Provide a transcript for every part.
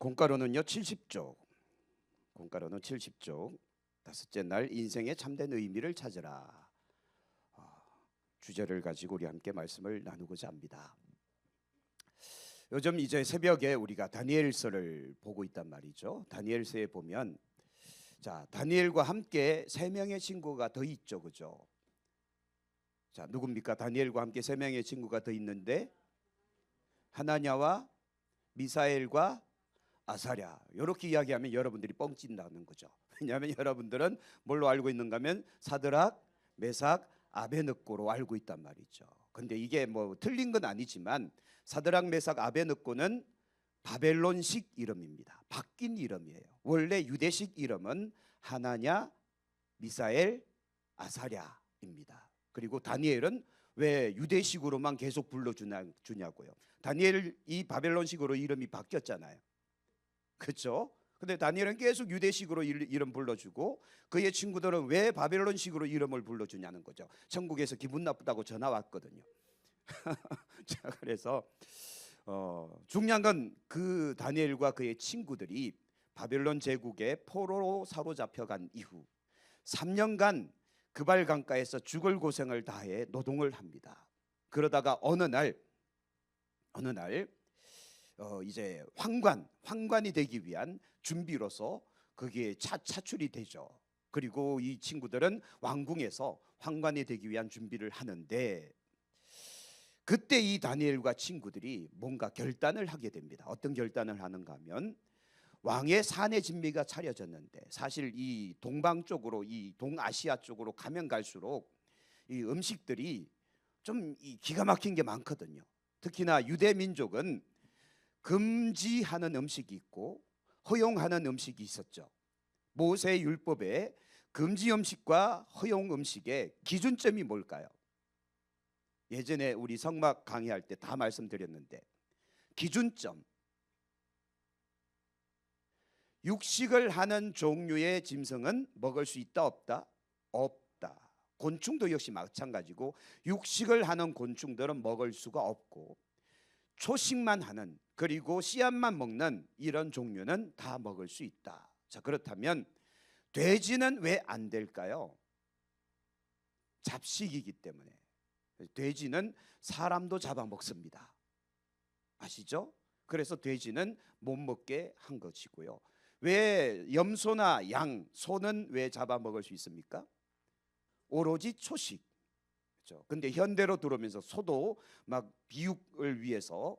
공가로는요 70쪽. 공가로는 70쪽. 다섯째 날 인생의 참된 의미를 찾으라. 주제를 가지고 우리 함께 말씀을 나누고자 합니다. 요즘 이제 새벽에 우리가 다니엘서를 보고 있단 말이죠. 다니엘서에 보면 자, 다니엘과 함께 세 명의 친구가 더 있죠. 그죠? 자, 누굽니까? 다니엘과 함께 세 명의 친구가 더 있는데 하나냐와 미사엘과 아사랴. 이렇게 이야기하면 여러분들이 뻥찐다는 거죠. 왜냐하면 여러분들은 뭘로 알고 있는가 하면 사드락, 메삭, 아베느고로 알고 있단 말이죠. 근데 이게 뭐 틀린 건 아니지만 사드락, 메삭, 아베느고는 바벨론식 이름입니다. 바뀐 이름이에요. 원래 유대식 이름은 하나냐, 미사엘, 아사랴입니다. 그리고 다니엘은 왜 유대식으로만 계속 불러주냐고요. 다니엘 이 바벨론식으로 이름이 바뀌었잖아요. 그렇죠? 근데 다니엘은 계속 유대식으로 이름 불러주고 그의 친구들은 왜 바벨론식으로 이름을 불러주냐는 거죠. 천국에서 기분 나쁘다고 전화 왔거든요. 자, 그래서 중요한 건 그 다니엘과 그의 친구들이 바벨론 제국의 포로로 사로잡혀간 이후 3년간 그발 강가에서 죽을 고생을 다해 노동을 합니다. 그러다가 어느 날 이제 황관이 되기 위한 준비로서 거기에 차출이 되죠. 그리고 이 친구들은 왕궁에서 황관이 되기 위한 준비를 하는데 그때 이 다니엘과 친구들이 뭔가 결단을 하게 됩니다. 어떤 결단을 하는가 하면 왕의 사내 진미가 차려졌는데 사실 이 동방 쪽으로 이 동아시아 쪽으로 가면 갈수록 이 음식들이 좀 기가 막힌 게 많거든요. 특히나 유대 민족은 금지하는 음식이 있고 허용하는 음식이 있었죠. 모세 율법에 금지 음식과 허용 음식의 기준점이 뭘까요? 예전에 우리 성막 강의할 때 다 말씀드렸는데 기준점, 육식을 하는 종류의 짐승은 먹을 수 있다 없다? 없다. 곤충도 역시 마찬가지고 육식을 하는 곤충들은 먹을 수가 없고 초식만 하는 그리고 씨앗만 먹는 이런 종류는 다 먹을 수 있다. 자, 그렇다면 돼지는 왜 안 될까요? 잡식이기 때문에. 돼지는 사람도 잡아먹습니다. 아시죠? 그래서 돼지는 못 먹게 한 것이고요. 왜 염소나 양, 소는 왜 잡아먹을 수 있습니까? 오로지 초식. 그렇죠? 근데 현대로 들어오면서 소도 막 비육을 위해서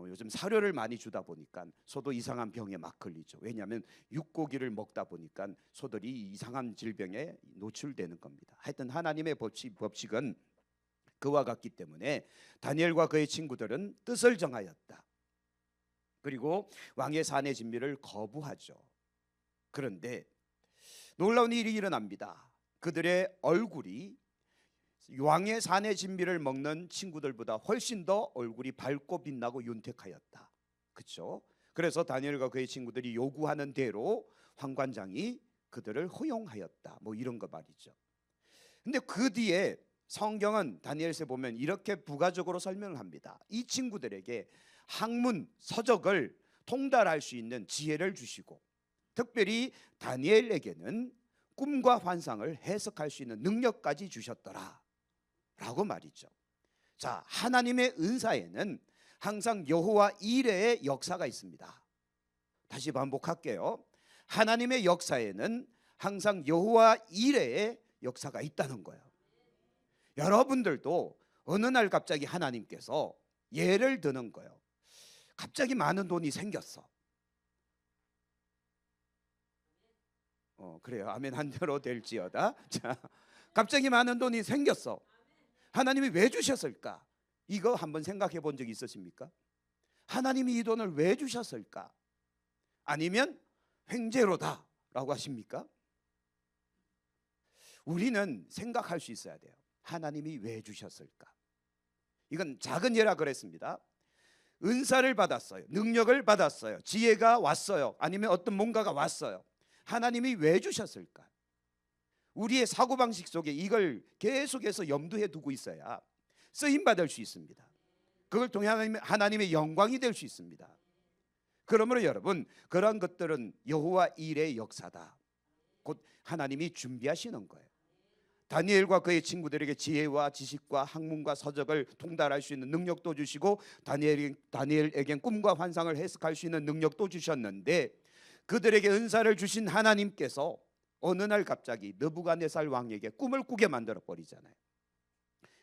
요즘 사료를 많이 주다 보니까 소도 이상한 병에 막 걸리죠. 왜냐하면 육고기를 먹다 보니까 소들이 이상한 질병에 노출되는 겁니다. 하여튼 하나님의 법칙은 그와 같기 때문에 다니엘과 그의 친구들은 뜻을 정하였다. 그리고 왕의 사내 진미를 거부하죠. 그런데 놀라운 일이 일어납니다. 그들의 얼굴이 왕의 사내 진미를 먹는 친구들보다 훨씬 더 얼굴이 밝고 빛나고 윤택하였다. 그렇죠? 그래서 다니엘과 그의 친구들이 요구하는 대로 황관장이 그들을 허용하였다. 뭐 이런 거 말이죠. 근데 그 뒤에 성경은 다니엘서에 보면 이렇게 부가적으로 설명을 합니다. 이 친구들에게 학문, 서적을 통달할 수 있는 지혜를 주시고 특별히 다니엘에게는 꿈과 환상을 해석할 수 있는 능력까지 주셨더라 라고 말이죠. 자, 하나님의 은사에는 항상 여호와 이레의 역사가 있습니다. 다시 반복할게요. 하나님의 역사에는 항상 여호와 이레의 역사가 있다는 거예요. 여러분들도 어느 날 갑자기 하나님께서 예를 드는 거예요. 갑자기 많은 돈이 생겼어. 그래요. 아멘 한 대로 될지어다. 자, 갑자기 많은 돈이 생겼어. 하나님이 왜 주셨을까? 이거 한번 생각해 본 적 있으십니까? 하나님이 이 돈을 왜 주셨을까? 아니면 횡재로다 라고 하십니까? 우리는 생각할 수 있어야 돼요. 하나님이 왜 주셨을까? 이건 작은 예라 그랬습니다. 은사를 받았어요. 능력을 받았어요. 지혜가 왔어요. 아니면 어떤 뭔가가 왔어요. 하나님이 왜 주셨을까? 우리의 사고방식 속에 이걸 계속해서 염두에 두고 있어야 쓰임받을 수 있습니다. 그걸 통해 하나님의 영광이 될 수 있습니다. 그러므로 여러분, 그러한 것들은 여호와 일의 역사다. 곧 하나님이 준비하시는 거예요. 다니엘과 그의 친구들에게 지혜와 지식과 학문과 서적을 통달할 수 있는 능력도 주시고, 다니엘에겐 꿈과 환상을 해석할 수 있는 능력도 주셨는데, 그들에게 은사를 주신 하나님께서 어느 날 갑자기 느부갓네살 왕에게 꿈을 꾸게 만들어 버리잖아요.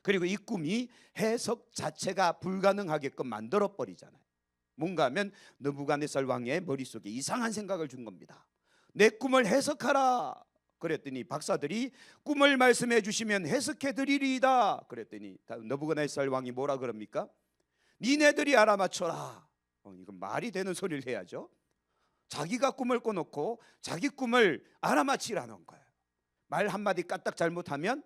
그리고 이 꿈이 해석 자체가 불가능하게끔 만들어 버리잖아요. 뭔가 하면 느부갓네살 왕의 머릿속에 이상한 생각을 준 겁니다. 내 꿈을 해석하라. 그랬더니 박사들이 꿈을 말씀해 주시면 해석해 드리리이다. 그랬더니 느부갓네살 왕이 뭐라 그럽니까? 니네들이 알아맞혀라. 이건 말이 되는 소리를 해야죠. 자기가 꿈을 꿔놓고 자기 꿈을 알아맞히라는 거예요. 말 한마디 까딱 잘못하면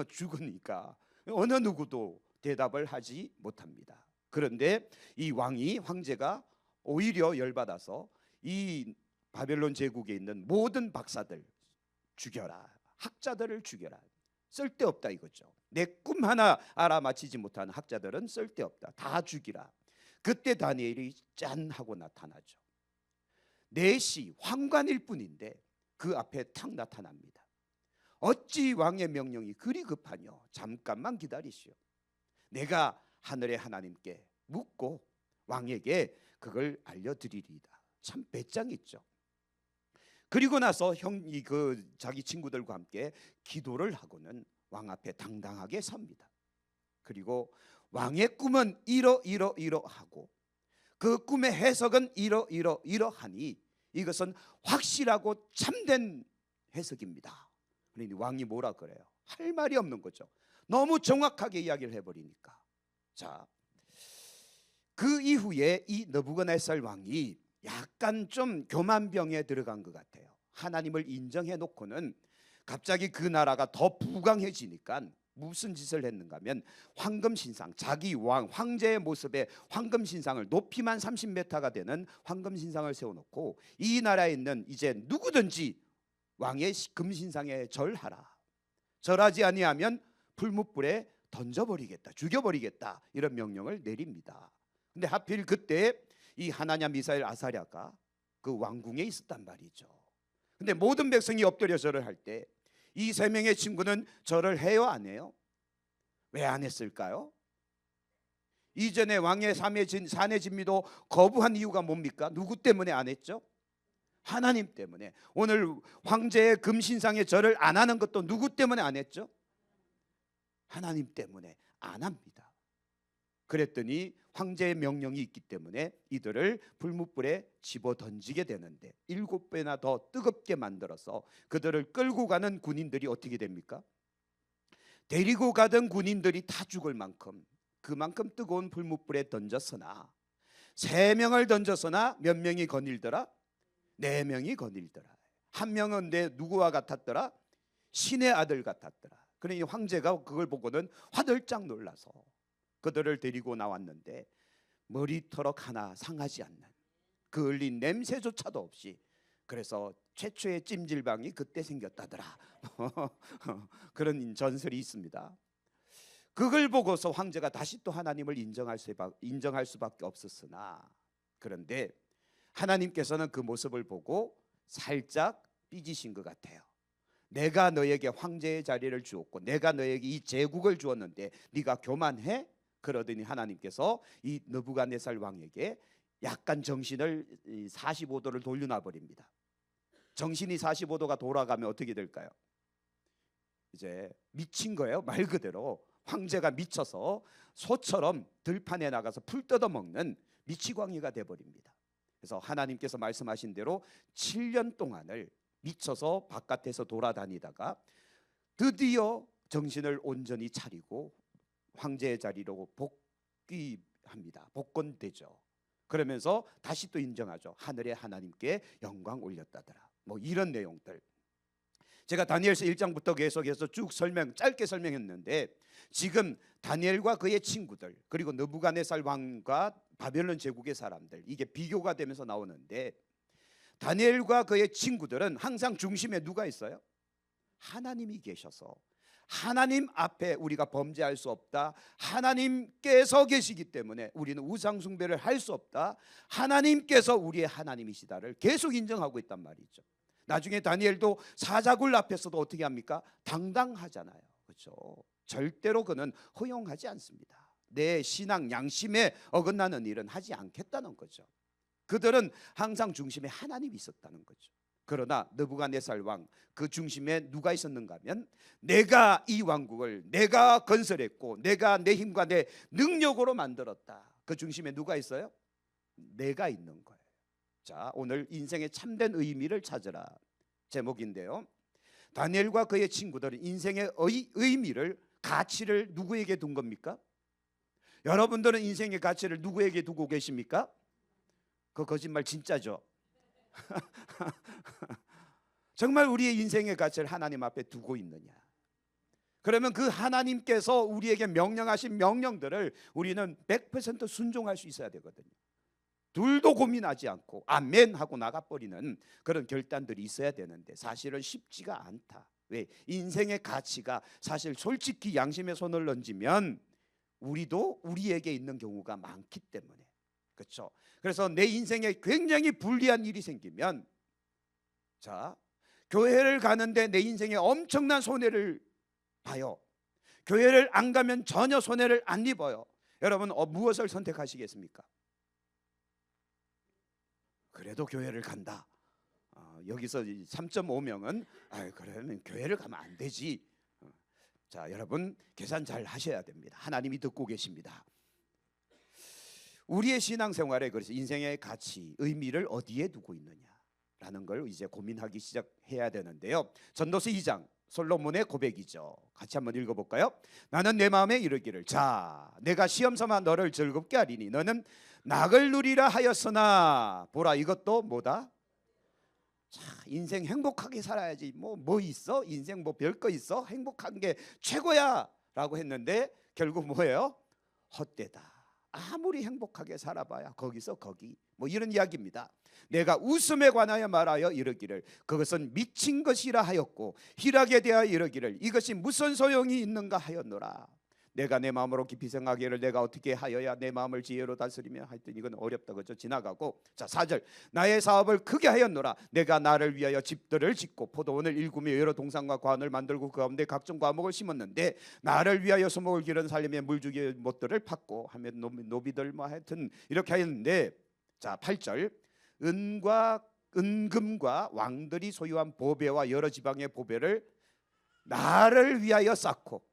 죽으니까 어느 누구도 대답을 하지 못합니다. 그런데 이 황제가 오히려 열받아서 이 바벨론 제국에 있는 모든 박사들 죽여라, 학자들을 죽여라, 쓸데없다 이거죠. 내 꿈 하나 알아맞히지 못하는 학자들은 쓸데없다, 다 죽이라. 그때 다니엘이 짠 하고 나타나죠. 넷이 황관일 뿐인데 그 앞에 탁 나타납니다. 어찌 왕의 명령이 그리 급하뇨? 잠깐만 기다리시오. 내가 하늘의 하나님께 묻고 왕에게 그걸 알려드리리이다. 참 배짱 있죠. 그리고 나서 자기 친구들과 함께 기도를 하고는 왕 앞에 당당하게 섭니다. 그리고 왕의 꿈은 이러하고 그 꿈의 해석은 이러하니 이것은 확실하고 참된 해석입니다. 그러니 왕이 뭐라 그래요? 할 말이 없는 거죠. 너무 정확하게 이야기를 해버리니까. 자, 그 이후에 이 느부갓네살 왕이 약간 좀 교만병에 들어간 것 같아요. 하나님을 인정해 놓고는 갑자기 그 나라가 더 부강해지니까 무슨 짓을 했는가 하면 황금신상, 자기 황제의 모습에 황금신상을 높이만 30m가 되는 황금신상을 세워놓고 이 나라에 있는 이제 누구든지 왕의 금신상에 절하라. 절하지 아니하면 풀무불에 던져버리겠다, 죽여버리겠다, 이런 명령을 내립니다. 근데 하필 그때 이 하나냐, 미사엘, 아사랴가 그 왕궁에 있었단 말이죠. 근데 모든 백성이 엎드려 절을 할 때 이 세 명의 친구는 절을 해요, 안 해요? 왜 안 했을까요? 이전에 왕의 산의 진미도 거부한 이유가 뭡니까? 누구 때문에 안 했죠? 하나님 때문에. 오늘 황제의 금신상에 절을 안 하는 것도 누구 때문에 안 했죠? 하나님 때문에 안 합니다. 그랬더니 황제의 명령이 있기 때문에 이들을 불뭇불에 집어 던지게 되는데 7배나 더 뜨겁게 만들어서 그들을 끌고 가는 군인들이 어떻게 됩니까? 데리고 가던 군인들이 다 죽을 만큼 그만큼 뜨거운 불뭇불에 던졌으나 3명을 던졌으나 몇 명이 거닐더라? 4명이 거닐더라. 한 명은 누구와 같았더라? 신의 아들 같았더라. 그러니 황제가 그걸 보고는 화들짝 놀라서 그들을 데리고 나왔는데 머리털럭 하나 상하지 않는, 그 흘린 냄새조차도 없이, 그래서 최초의 찜질방이 그때 생겼다더라. 그런 전설이 있습니다. 그걸 보고서 황제가 다시 또 하나님을 인정할 수밖에 없었으나, 그런데 하나님께서는 그 모습을 보고 살짝 삐지신 것 같아요. 내가 너에게 황제의 자리를 주었고 내가 너에게 이 제국을 주었는데 네가 교만해? 그러더니 하나님께서 이 느부갓네살 왕에게 약간 정신을 45도를 돌려놔 버립니다. 정신이 45도가 돌아가면 어떻게 될까요? 이제 미친 거예요. 말 그대로 황제가 미쳐서 소처럼 들판에 나가서 풀 뜯어먹는 미치광이가 돼버립니다. 그래서 하나님께서 말씀하신 대로 7년 동안을 미쳐서 바깥에서 돌아다니다가 드디어 정신을 온전히 차리고 황제의 자리로 복귀합니다. 복권되죠. 그러면서 다시 또 인정하죠. 하늘의 하나님께 영광 올렸다더라. 뭐 이런 내용들. 제가 다니엘서 1장부터 계속해서 쭉 짧게 설명했는데, 지금 다니엘과 그의 친구들, 그리고 느부갓네살 왕과 바벨론 제국의 사람들, 이게 비교가 되면서 나오는데, 다니엘과 그의 친구들은 항상 중심에 누가 있어요? 하나님이 계셔서 하나님 앞에 우리가 범죄할 수 없다. 하나님께서 계시기 때문에 우리는 우상 숭배를 할 수 없다. 하나님께서 우리의 하나님이시다를 계속 인정하고 있단 말이죠. 나중에 다니엘도 사자굴 앞에서도 어떻게 합니까? 당당하잖아요. 그렇죠? 절대로 그는 허용하지 않습니다. 내 신앙 양심에 어긋나는 일은 하지 않겠다는 거죠. 그들은 항상 중심에 하나님이 있었다는 거죠. 그러나 느부갓네살 왕 그 중심에 누가 있었는가 하면 내가 이 왕국을 내가 건설했고 내가 내 힘과 내 능력으로 만들었다. 그 중심에 누가 있어요? 내가 있는 거예요. 자, 오늘 인생의 참된 의미를 찾으라 제목인데요. 다니엘과 그의 친구들은 인생의 의미를 가치를 누구에게 둔 겁니까? 여러분들은 인생의 가치를 누구에게 두고 계십니까? 그 거짓말 진짜죠. 정말 우리의 인생의 가치를 하나님 앞에 두고 있느냐? 그러면 그 하나님께서 우리에게 명령하신 명령들을 우리는 100% 순종할 수 있어야 되거든요. 둘도 고민하지 않고 아멘 하고 나가버리는 그런 결단들이 있어야 되는데 사실은 쉽지가 않다. 왜? 인생의 가치가 사실 솔직히 양심의 손을 얹으면 우리도 우리에게 있는 경우가 많기 때문에. 그렇죠? 그래서 내 인생에 굉장히 불리한 일이 생기면, 자, 교회를 가는데 내 인생에 엄청난 손해를 봐요. 교회를 안 가면 전혀 손해를 안 입어요. 여러분 무엇을 선택하시겠습니까? 그래도 교회를 간다. 여기서 3.5명은 그러면 교회를 가면 안 되지. 자, 여러분 계산 잘 하셔야 됩니다. 하나님이 듣고 계십니다. 우리의 신앙생활에 그래서 인생의 가치, 의미를 어디에 두고 있느냐라는 걸 이제 고민하기 시작해야 되는데요. 전도서 2장 솔로몬의 고백이죠. 같이 한번 읽어볼까요? 나는 내 마음에 이르기를 자 내가 시험 삼아 너를 즐겁게 하리니 너는 낙을 누리라 하였으나 보라 이것도 뭐다? 자, 인생 행복하게 살아야지. 뭐 있어? 인생 뭐 별거 있어? 행복한 게 최고야 라고 했는데 결국 뭐예요? 헛되다. 아무리 행복하게 살아봐야 거기서 거기 뭐 이런 이야기입니다. 내가 웃음에 관하여 말하여 이르기를 그것은 미친 것이라 하였고 희락에 대하여 이르기를 이것이 무슨 소용이 있는가 하였노라. 내가 내 마음으로 깊이 생각하기를 내가 어떻게 하여야 내 마음을 지혜로 다스리며 하여튼 이건 어렵다 그죠? 지나가고 자 4절 나의 사업을 크게 하였노라. 내가 나를 위하여 집들을 짓고 포도원을 일구며 여러 동산과 관을 만들고 그 가운데 각종 과목을 심었는데 나를 위하여 소목을 기른 살림에 물주기 못들을 팠고 하면 노비들 뭐 하여튼 이렇게 하였는데 자 8절 은금과 왕들이 소유한 보배와 여러 지방의 보배를 나를 위하여 쌓고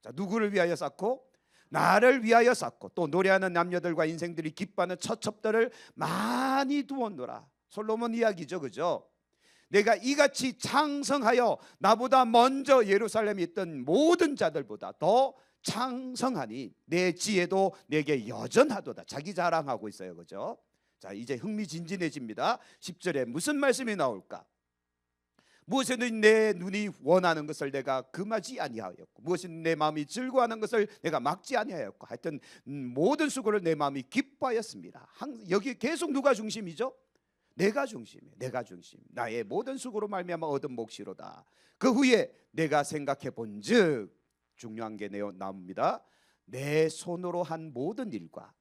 자, 누구를 위하여 쌓고? 나를 위하여 쌓고 또 노래하는 남녀들과 인생들이 기뻐하는 처첩들을 많이 두었노라. 솔로몬 이야기죠, 그죠? 내가 이같이 창성하여 나보다 먼저 예루살렘에 있던 모든 자들보다 더 창성하니 내 지혜도 내게 여전하도다. 자기 자랑하고 있어요, 그죠? 자, 이제 흥미진진해집니다. 10절에 무슨 말씀이 나올까? 무엇이든 내 눈이 원하는 것을 내가 금하지 아니하였고 무엇이든 내 마음이 즐거워하는 것을 내가 막지 아니하였고 하여튼 모든 수고를 내 마음이 기뻐하였습니다. 여기 계속 누가 중심이죠? 내가 중심이에요. 내가 중심. 나의 모든 수고로 말미암아 얻은 몫이로다. 그 후에 내가 생각해 본즉 중요한 게 나옵니다. 내 손으로 한 모든 일과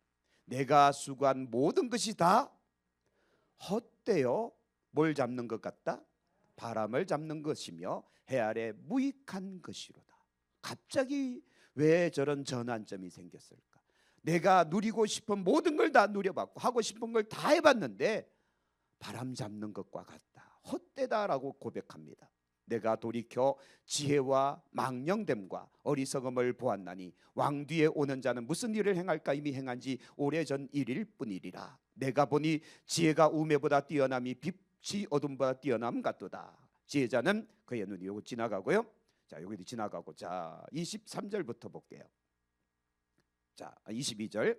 내가 수고한 모든 것이 다 헛되어 뭘 잡는 것 같다? 바람을 잡는 것이며 해 아래 무익한 것이로다. 갑자기 왜 저런 전환점이 생겼을까? 내가 누리고 싶은 모든 걸 다 누려봤고 하고 싶은 걸 다 해봤는데 바람 잡는 것과 같다. 헛되다라고 고백합니다. 내가 돌이켜 지혜와 망령됨과 어리석음을 보았나니 왕 뒤에 오는 자는 무슨 일을 행할까 이미 행한 지 오래전 일일 뿐이리라. 내가 보니 지혜가 우매보다 뛰어남이 빛이 어둠보다 뛰어남 같도다. 지혜자는 그의 눈이 요거 지나가고요. 자, 여기도 지나가고 자 23절부터 볼게요. 자 22절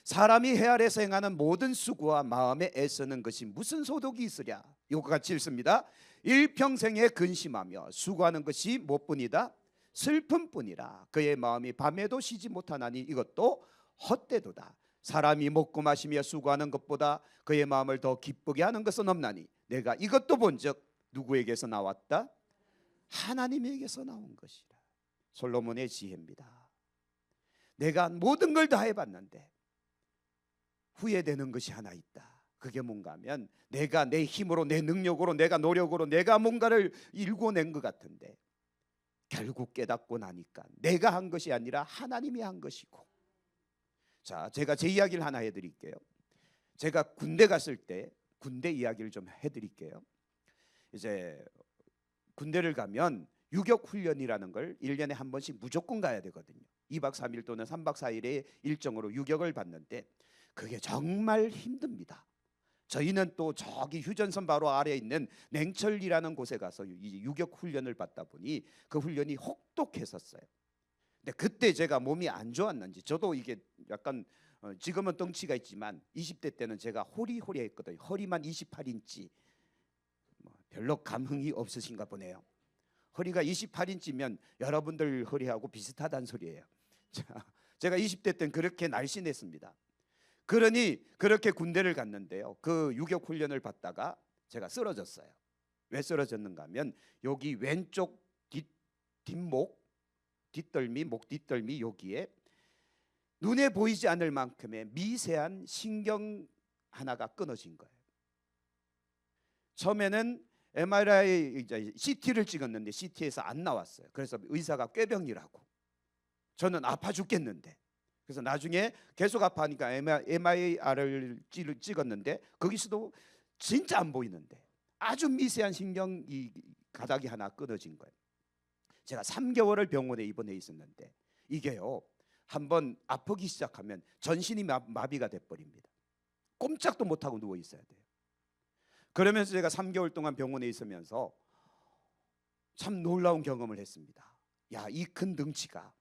사람이 해 아래서 행하는 모든 수고와 마음에 애쓰는 것이 무슨 소득이 있으랴. 요거 같이 읽습니다. 일평생에 근심하며 수고하는 것이 무엇뿐이다? 슬픔뿐이라. 그의 마음이 밤에도 쉬지 못하나니 이것도 헛되도다. 사람이 먹고 마시며 수고하는 것보다 그의 마음을 더 기쁘게 하는 것은 없나니 내가 이것도 본즉 누구에게서 나왔다? 하나님에게서 나온 것이라. 솔로몬의 지혜입니다. 내가 모든 걸 다 해봤는데 후회되는 것이 하나 있다. 그게 뭔가 하면 내가 내 힘으로, 내 능력으로, 내가 노력으로 내가 뭔가를 이루어낸 것 같은데 결국 깨닫고 나니까 내가 한 것이 아니라 하나님이 한 것이고. 자, 제가 제 이야기를 하나 해드릴게요. 제가 군대 갔을 때 군대 이야기를 좀 해드릴게요. 이제 군대를 가면 유격 훈련이라는 걸 1년에 한 번씩 무조건 가야 되거든요. 2박 3일 또는 3박 4일의 일정으로 유격을 받는데 그게 정말 힘듭니다. 저희는 또 저기 휴전선 바로 아래에 있는 냉철리라는 곳에 가서 이 유격 훈련을 받다 보니 그 훈련이 혹독했었어요. 근데 그때 제가 몸이 안 좋았는지, 저도 이게 약간 지금은 덩치가 있지만 20대 때는 제가 호리호리했거든요. 허리만 28인치. 별로 감흥이 없으신가 보네요. 허리가 28인치면 여러분들 허리하고 비슷하다는 소리예요. 자, 제가 20대 때는 그렇게 날씬했습니다. 그러니 그렇게 군대를 갔는데요, 그 유격 훈련을 받다가 제가 쓰러졌어요. 왜 쓰러졌는가 하면 여기 왼쪽 뒷목, 뒷덜미, 목 뒷덜미 여기에 눈에 보이지 않을 만큼의 미세한 신경 하나가 끊어진 거예요. 처음에는 MRI, CT를 찍었는데 CT에서 안 나왔어요. 그래서 의사가 꾀병이라고. 저는 아파 죽겠는데. 그래서 나중에 계속 아파하니까 MRI를 찍었는데 거기서도 진짜 안 보이는데 아주 미세한 신경 가닥이 하나 끊어진 거예요. 제가 3개월을 병원에 입원해 있었는데 이게요, 한번 아프기 시작하면 전신이 마비가 돼버립니다. 꼼짝도 못하고 누워 있어야 돼요. 그러면서 제가 3개월 동안 병원에 있으면서 참 놀라운 경험을 했습니다. 야, 이 큰 덩치가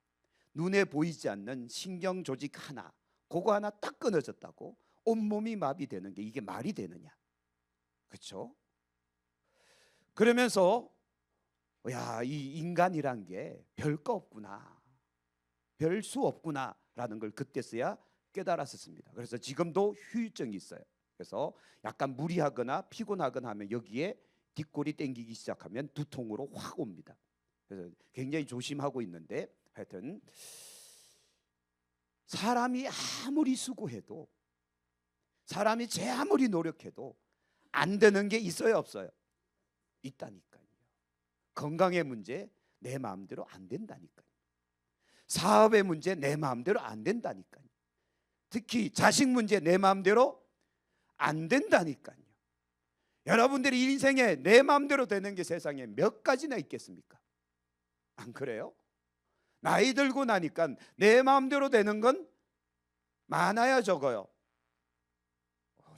눈에 보이지 않는 신경 조직 하나, 그거 하나 딱 끊어졌다고 온몸이 마비되는 게 이게 말이 되느냐, 그렇죠? 그러면서 야, 이 인간이란 게 별거 없구나, 별 수 없구나라는 걸 그때서야 깨달았었습니다. 그래서 지금도 후유증이 있어요. 그래서 약간 무리하거나 피곤하거나 하면 여기에 뒷골이 땡기기 시작하면 두통으로 확 옵니다. 그래서 굉장히 조심하고 있는데, 하여튼 사람이 아무리 수고해도, 사람이 제 아무리 노력해도 안 되는 게 있어요, 없어요? 있다니까요. 건강의 문제 내 마음대로 안 된다니까요. 사업의 문제 내 마음대로 안 된다니까요. 특히 자식 문제 내 마음대로 안 된다니까요. 여러분들이 인생에 내 마음대로 되는 게 세상에 몇 가지나 있겠습니까? 안 그래요? 나이 들고 나니까 내 마음대로 되는 건 많아야 적어요?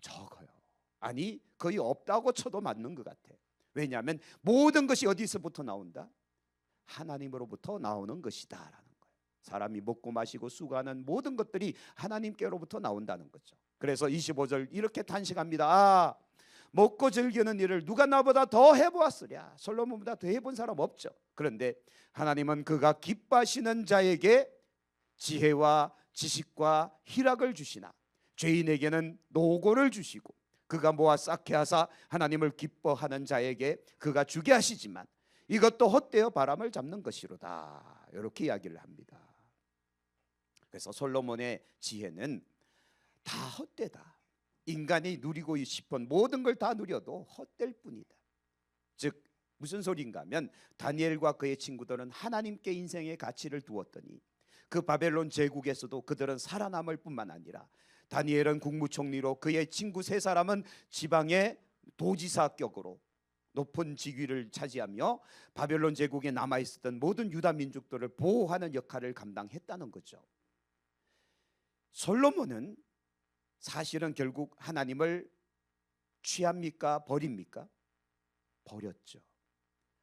적어요. 아니, 거의 없다고 쳐도 맞는 것 같아요. 왜냐하면 모든 것이 어디서부터 나온다? 하나님으로부터 나오는 것이다 라는 거예요. 사람이 먹고 마시고 수고하는 모든 것들이 하나님께로부터 나온다는 거죠. 그래서 25절 이렇게 탄식합니다. 아, 먹고 즐기는 일을 누가 나보다 더 해보았으랴. 솔로몬보다 더 해본 사람 없죠. 그런데 하나님은 그가 기뻐하시는 자에게 지혜와 지식과 희락을 주시나 죄인에게는 노고를 주시고 그가 모아 쌓게 하사 하나님을 기뻐하는 자에게 그가 주게 하시지만 이것도 헛되어 바람을 잡는 것이로다. 이렇게 이야기를 합니다. 그래서 솔로몬의 지혜는 다 헛되다. 인간이 누리고 싶은 모든 걸 다 누려도 헛될 뿐이다. 즉 무슨 소리인가 하면 다니엘과 그의 친구들은 하나님께 인생의 가치를 두었더니 그 바벨론 제국에서도 그들은 살아남을 뿐만 아니라 다니엘은 국무총리로, 그의 친구 세 사람은 지방의 도지사격으로 높은 직위를 차지하며 바벨론 제국에 남아있었던 모든 유다 민족들을 보호하는 역할을 감당했다는 거죠. 솔로몬은 사실은 결국 하나님을 취합니까? 버립니까? 버렸죠.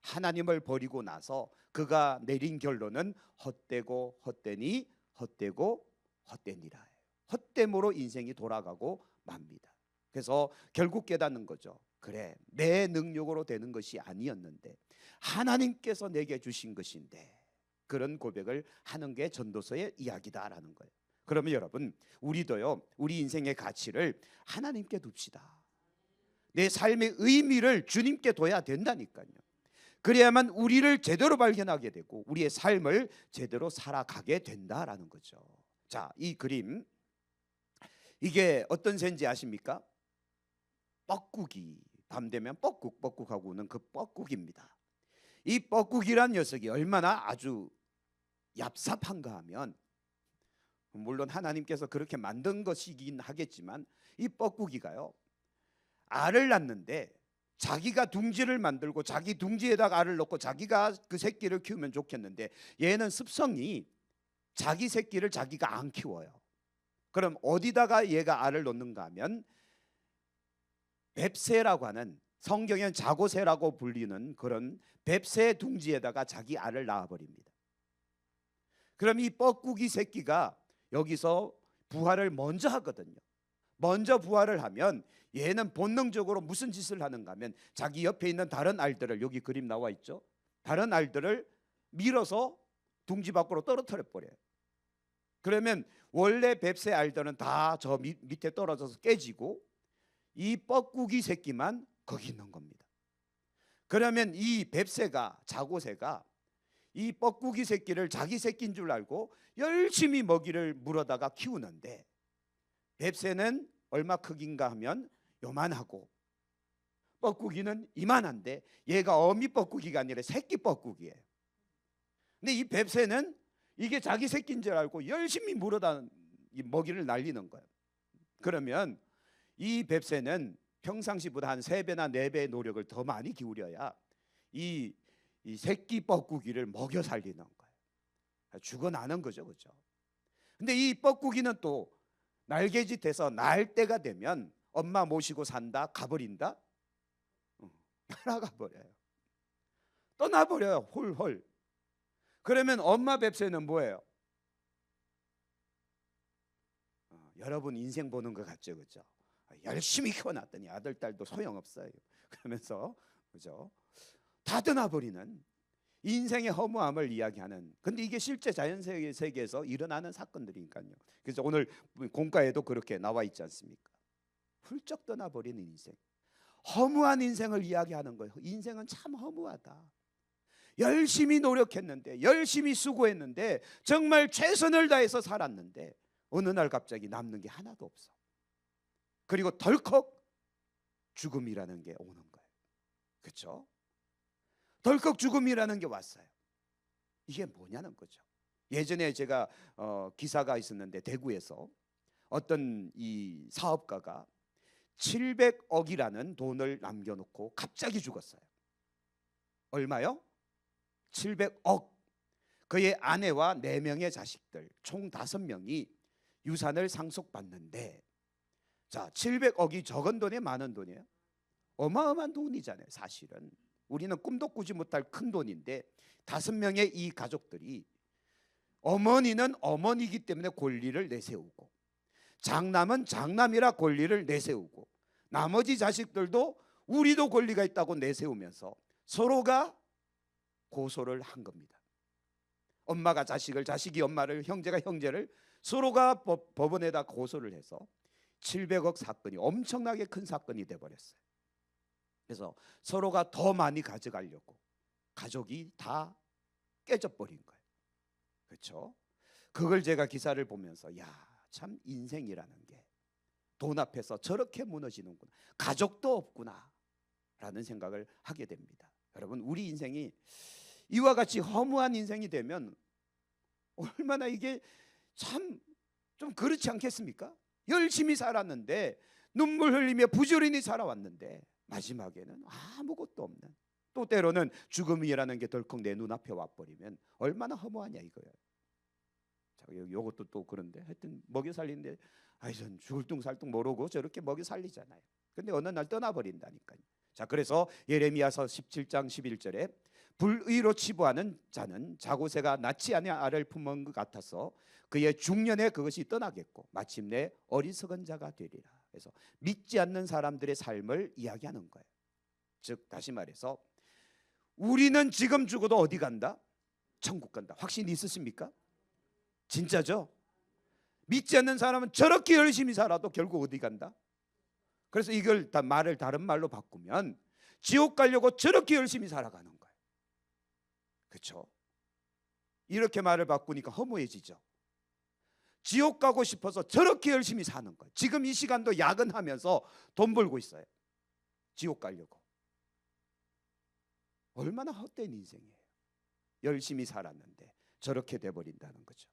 하나님을 버리고 나서 그가 내린 결론은 헛되고 헛되니 헛되고 헛되니라. 헛됨으로 인생이 돌아가고 맙니다. 그래서 결국 깨닫는 거죠. 그래, 내 능력으로 되는 것이 아니었는데 하나님께서 내게 주신 것인데, 그런 고백을 하는 게 전도서의 이야기다라는 거예요. 그러면 여러분, 우리도요, 우리 인생의 가치를 하나님께 둡시다. 내 삶의 의미를 주님께 둬야 된다니까요. 그래야만 우리를 제대로 발견하게 되고 우리의 삶을 제대로 살아가게 된다라는 거죠. 자, 이 그림, 이게 어떤 새인지 아십니까? 뻐꾸기. 밤 되면 뻐꾹뻐꾹 하고 오는 그 뻐꾸기입니다. 이 뻐꾸기란 녀석이 얼마나 아주 얍삽한가 하면, 물론 하나님께서 그렇게 만든 것이긴 하겠지만, 이 뻐꾸기가요, 알을 낳는데 자기가 둥지를 만들고 자기 둥지에다가 알을 넣고 자기가 그 새끼를 키우면 좋겠는데, 얘는 습성이 자기 새끼를 자기가 안 키워요. 그럼 어디다가 얘가 알을 놓는가 하면 뱁새라고 하는, 성경엔 자고새라고 불리는 그런 뱁새 둥지에다가 자기 알을 낳아버립니다. 그럼 이 뻐꾸기 새끼가 여기서 부화를 먼저 하거든요. 먼저 부화를 하면 얘는 본능적으로 무슨 짓을 하는가 하면 자기 옆에 있는 다른 알들을, 여기 그림 나와 있죠, 다른 알들을 밀어서 둥지 밖으로 떨어뜨려 버려요. 그러면 원래 뱁새 알들은 다 저 밑에 떨어져서 깨지고 이 뻐꾸기 새끼만 거기 있는 겁니다. 그러면 이 뱁새가, 자고새가 이 뻐꾸기 새끼를 자기 새끼인 줄 알고 열심히 먹이를 물어다가 키우는데, 뱁새는 얼마 크긴가 하면 요만하고 뻐꾸기는 이만한데, 얘가 어미 뻐꾸기가 아니라 새끼 뻐꾸기예요. 근데 이 뱁새는 이게 자기 새끼인 줄 알고 열심히 물어다 먹이를 날리는 거예요. 그러면 이 뱁새는 평상시보다 한 3배나 4배의 노력을 더 많이 기울여야 이 새끼 뻐꾸기를 먹여 살리는 거예요. 죽어나는 거죠, 그렇죠? 근데 이 뻐꾸기는 또 날개짓해서 날 때가 되면 엄마 모시고 산다, 가버린다, 날아가 버려요. 떠나버려요, 홀홀. 그러면 엄마 뱁새는 뭐예요? 여러분 인생 보는 것 같죠, 그렇죠? 열심히 키워놨더니 아들 딸도 소용없어요. 그러면서, 그죠? 다 떠나버리는 인생의 허무함을 이야기하는, 근데 이게 실제 자연 세계에서 일어나는 사건들이니까요. 그래서 오늘 공과에도 그렇게 나와 있지 않습니까? 훌쩍 떠나버리는 인생, 허무한 인생을 이야기하는 거예요. 인생은 참 허무하다. 열심히 노력했는데, 열심히 수고했는데, 정말 최선을 다해서 살았는데 어느 날 갑자기 남는 게 하나도 없어. 그리고 덜컥 죽음이라는 게 오는 거예요. 그렇죠? 덜컥 죽음이라는 게 왔어요. 이게 뭐냐는 거죠. 예전에 제가 기사가 있었는데, 대구에서 어떤 이 사업가가 700억이라는 돈을 남겨놓고 갑자기 죽었어요. 얼마요? 700억. 그의 아내와 4명의 자식들 총 5명이 유산을 상속받는데, 자, 700억이 적은 돈이 많은 돈이에요? 어마어마한 돈이잖아요. 사실은 우리는 꿈도 꾸지 못할 큰 돈인데, 5명의 이 가족들이, 어머니는 어머니이기 때문에 권리를 내세우고, 장남은 장남이라 권리를 내세우고, 나머지 자식들도 우리도 권리가 있다고 내세우면서 서로가 고소를 한 겁니다. 엄마가 자식을, 자식이 엄마를, 형제가 형제를, 서로가 법원에다 고소를 해서 700억 사건이 엄청나게 큰 사건이 돼버렸어요. 그래서 서로가 더 많이 가져가려고 가족이 다 깨져버린 거예요. 그렇죠? 그걸 제가 기사를 보면서, 야, 참 인생이라는 게 돈 앞에서 저렇게 무너지는구나, 가족도 없구나 라는 생각을 하게 됩니다. 여러분, 우리 인생이 이와 같이 허무한 인생이 되면 얼마나 이게 참 좀 그렇지 않겠습니까? 열심히 살았는데, 눈물 흘리며 부지런히 살아왔는데 마지막에는 아무것도 없는, 또 때로는 죽음이라는 게 덜컥 내 눈앞에 와버리면 얼마나 허무하냐 이거예요. 자, 요것도 또 그런데, 하여튼 먹여 살리는데, 전 죽을 둥 살 둥 모르고 저렇게 먹여 살리잖아요. 근데 어느 날 떠나버린다니까요. 자, 그래서 예레미야서 17장 11절에 불의로 치부하는 자는 자고새가 낳지 아니한 알을 품은 것 같아서 그의 중년에 그것이 떠나겠고 마침내 어리석은 자가 되리라. 그래서 믿지 않는 사람들의 삶을 이야기하는 거예요. 즉, 다시 말해서 우리는 지금 죽어도 어디 간다? 천국 간다. 확신 있으십니까? 진짜죠? 믿지 않는 사람은 저렇게 열심히 살아도 결국 어디 간다? 그래서 이걸 말을 다른 말로 바꾸면 지옥 가려고 저렇게 열심히 살아가는 거예요. 그렇죠? 이렇게 말을 바꾸니까 허무해지죠. 지옥 가고 싶어서 저렇게 열심히 사는 거예요. 지금 이 시간도 야근하면서 돈 벌고 있어요. 지옥 가려고. 얼마나 헛된 인생이에요. 열심히 살았는데 저렇게 돼버린다는 거죠.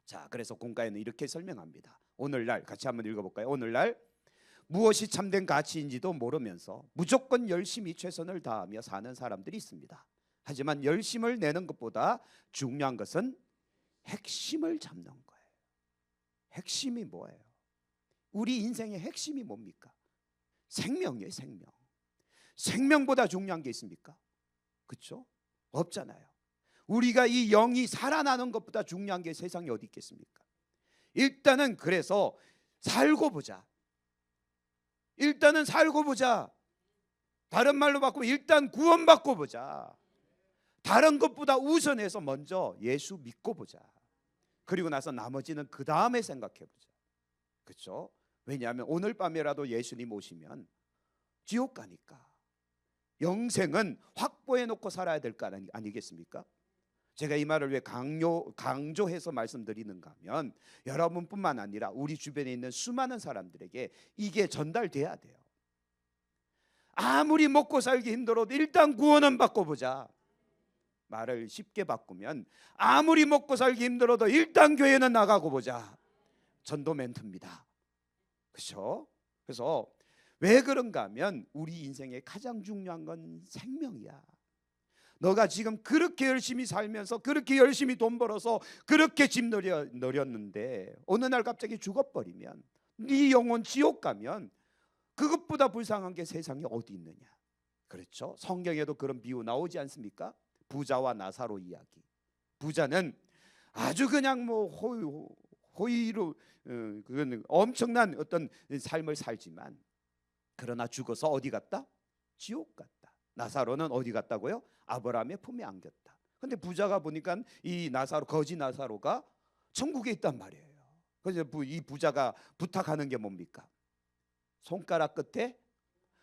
자, 그래서 공가에는 이렇게 설명합니다. 오늘날 같이 한번 읽어볼까요? 오늘날 무엇이 참된 가치인지도 모르면서 무조건 열심히 최선을 다하며 사는 사람들이 있습니다. 하지만 열심을 내는 것보다 중요한 것은 핵심을 잡는 거예요. 핵심이 뭐예요? 우리 인생의 핵심이 뭡니까? 생명이에요. 생명. 생명보다 중요한 게 있습니까? 그렇죠? 없잖아요. 우리가 이 영이 살아나는 것보다 중요한 게 세상에 어디 있겠습니까? 일단은 그래서 살고 보자. 일단은 살고 보자. 다른 말로 바꾸면 일단 구원받고 보자. 다른 것보다 우선해서 먼저 예수 믿고 보자. 그리고 나서 나머지는 그 다음에 생각해 보자. 그렇죠? 왜냐하면 오늘 밤에라도 예수님 오시면 지옥 가니까. 영생은 확보해 놓고 살아야 될 거 아니겠습니까? 제가 이 말을 왜 강조해서 말씀드리는가 하면 여러분뿐만 아니라 우리 주변에 있는 수많은 사람들에게 이게 전달돼야 돼요. 아무리 먹고 살기 힘들어도 일단 구원은 받고 보자. 말을 쉽게 바꾸면 아무리 먹고 살기 힘들어도 일단 교회는 나가고 보자. 전도 멘트입니다. 그렇죠? 그래서 왜 그런가 하면 우리 인생의 가장 중요한 건 생명이야. 너가 지금 그렇게 열심히 살면서 그렇게 열심히 돈 벌어서 그렇게 집 늘였는데 어느 날 갑자기 죽어버리면 네 영혼 지옥 가면 그것보다 불쌍한 게 세상에 어디 있느냐. 그렇죠? 성경에도 그런 비유 나오지 않습니까? 부자와 나사로 이야기. 부자는 아주 그냥 뭐 호의로 그건 엄청난 어떤 삶을 살지만 그러나 죽어서 어디 갔다? 지옥 갔다. 나사로는 어디 갔다고요? 아브라함의 품에 안겼다. 근데 부자가 보니까 이 나사로 거지 나사로가 천국에 있단 말이에요. 그래서 이 부자가 부탁하는 게 뭡니까? 손가락 끝에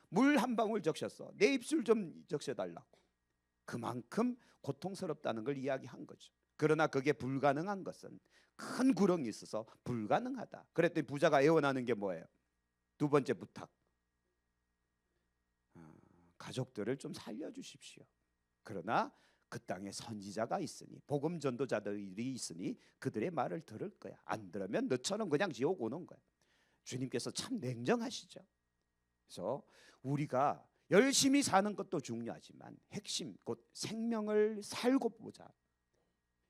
물 한 방울 적셨어. 내 입술 좀 적셔달라고. 그만큼 고통스럽다는 걸 이야기한 거죠. 그러나 그게 불가능한 것은 큰 구렁이 있어서 불가능하다. 그랬더니 부자가 애원하는 게 뭐예요? 두 번째 부탁. 가족들을 좀 살려주십시오. 그러나 그 땅에 선지자가 있으니 복음 전도자들이 있으니 그들의 말을 들을 거야. 안 들으면 너처럼 그냥 지옥 오는 거야. 주님께서 참 냉정하시죠. 그래서 우리가 열심히 사는 것도 중요하지만 핵심 곧 생명을 살고 보자.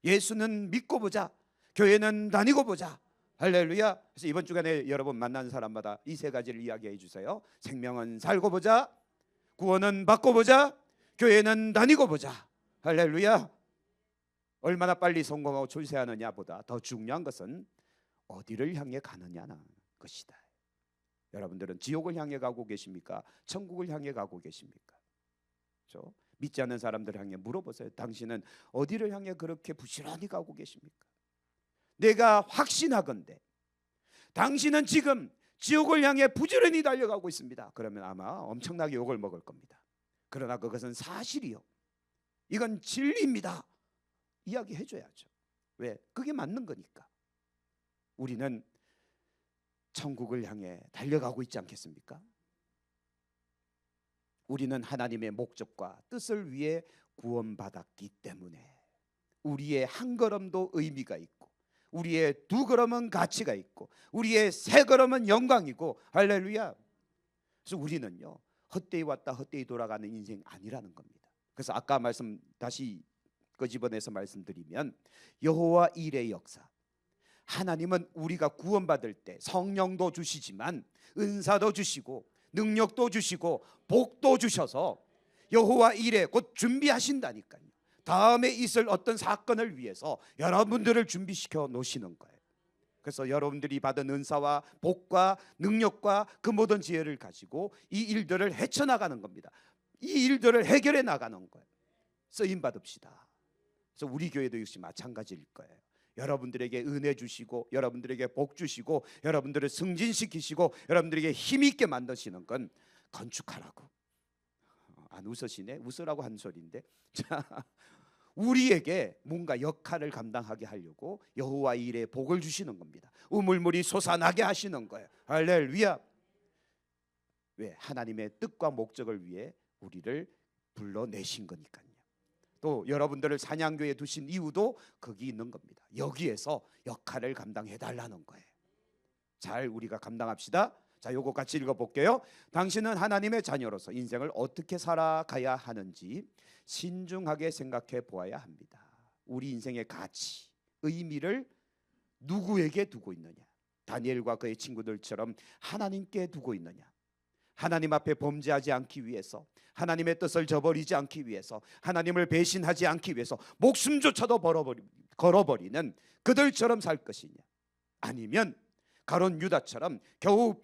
예수는 믿고 보자. 교회는 다니고 보자. 할렐루야. 그래서 이번 주간에 여러분 만나는 사람마다 이 세 가지를 이야기해 주세요. 생명은 살고 보자. 구원은 받고 보자. 교회는 다니고 보자. 할렐루야. 얼마나 빨리 성공하고 출세하느냐 보다 더 중요한 것은 어디를 향해 가느냐는 것이다. 여러분들은 지옥을 향해 가고 계십니까? 천국을 향해 가고 계십니까? 그렇죠? 믿지 않는 사람들 향해 물어보세요. 당신은 어디를 향해 그렇게 부지런히 가고 계십니까? 내가 확신하건대 당신은 지금 지옥을 향해 부지런히 달려가고 있습니다. 그러면 아마 엄청나게 욕을 먹을 겁니다. 그러나 그것은 사실이요. 이건 진리입니다. 이야기해 줘야죠. 왜? 그게 맞는 거니까. 우리는 천국을 향해 달려가고 있지 않겠습니까? 우리는 하나님의 목적과 뜻을 위해 구원받았기 때문에 우리의 한 걸음도 의미가 있고 우리의 두 걸음은 가치가 있고 우리의 세 걸음은 영광이고 할렐루야. 그래서 우리는요 헛되이 왔다 헛되이 돌아가는 인생 아니라는 겁니다. 그래서 아까 말씀 다시 끄집어내서 말씀드리면 여호와 일의 역사, 하나님은 우리가 구원받을 때 성령도 주시지만 은사도 주시고 능력도 주시고 복도 주셔서 여호와 일에 곧 준비하신다니까요. 다음에 있을 어떤 사건을 위해서 여러분들을 준비시켜 놓으시는 거예요. 그래서 여러분들이 받은 은사와 복과 능력과 그 모든 지혜를 가지고 이 일들을 헤쳐나가는 겁니다. 이 일들을 해결해 나가는 거예요. 쓰임 받읍시다. 그래서 우리 교회도 역시 마찬가지일 거예요. 여러분들에게 은혜 주시고 여러분들에게 복 주시고 여러분들을 승진시키시고 여러분들에게 힘 있게 만드시는 건 건축하라고. 안 웃으시네. 웃으라고 한 소리인데. 자, 우리에게 뭔가 역할을 감당하게 하려고 여호와 일에 복을 주시는 겁니다. 우물물이 솟아나게 하시는 거예요. 할렐루야. 왜? 하나님의 뜻과 목적을 위해 우리를 불러내신 거니까요. 또 여러분들을 사냥교에 두신 이유도 거기 있는 겁니다. 여기에서 역할을 감당해 달라는 거예요. 잘 우리가 감당합시다. 자, 요거 같이 읽어볼게요. 당신은 하나님의 자녀로서 인생을 어떻게 살아가야 하는지 신중하게 생각해 보아야 합니다. 우리 인생의 가치, 의미를 누구에게 두고 있느냐? 다니엘과 그의 친구들처럼 하나님께 두고 있느냐? 하나님 앞에 범죄하지 않기 위해서, 하나님의 뜻을 저버리지 않기 위해서, 하나님을 배신하지 않기 위해서 목숨조차도 걸어버리는 그들처럼 살 것이냐? 아니면 가론 유다처럼 겨우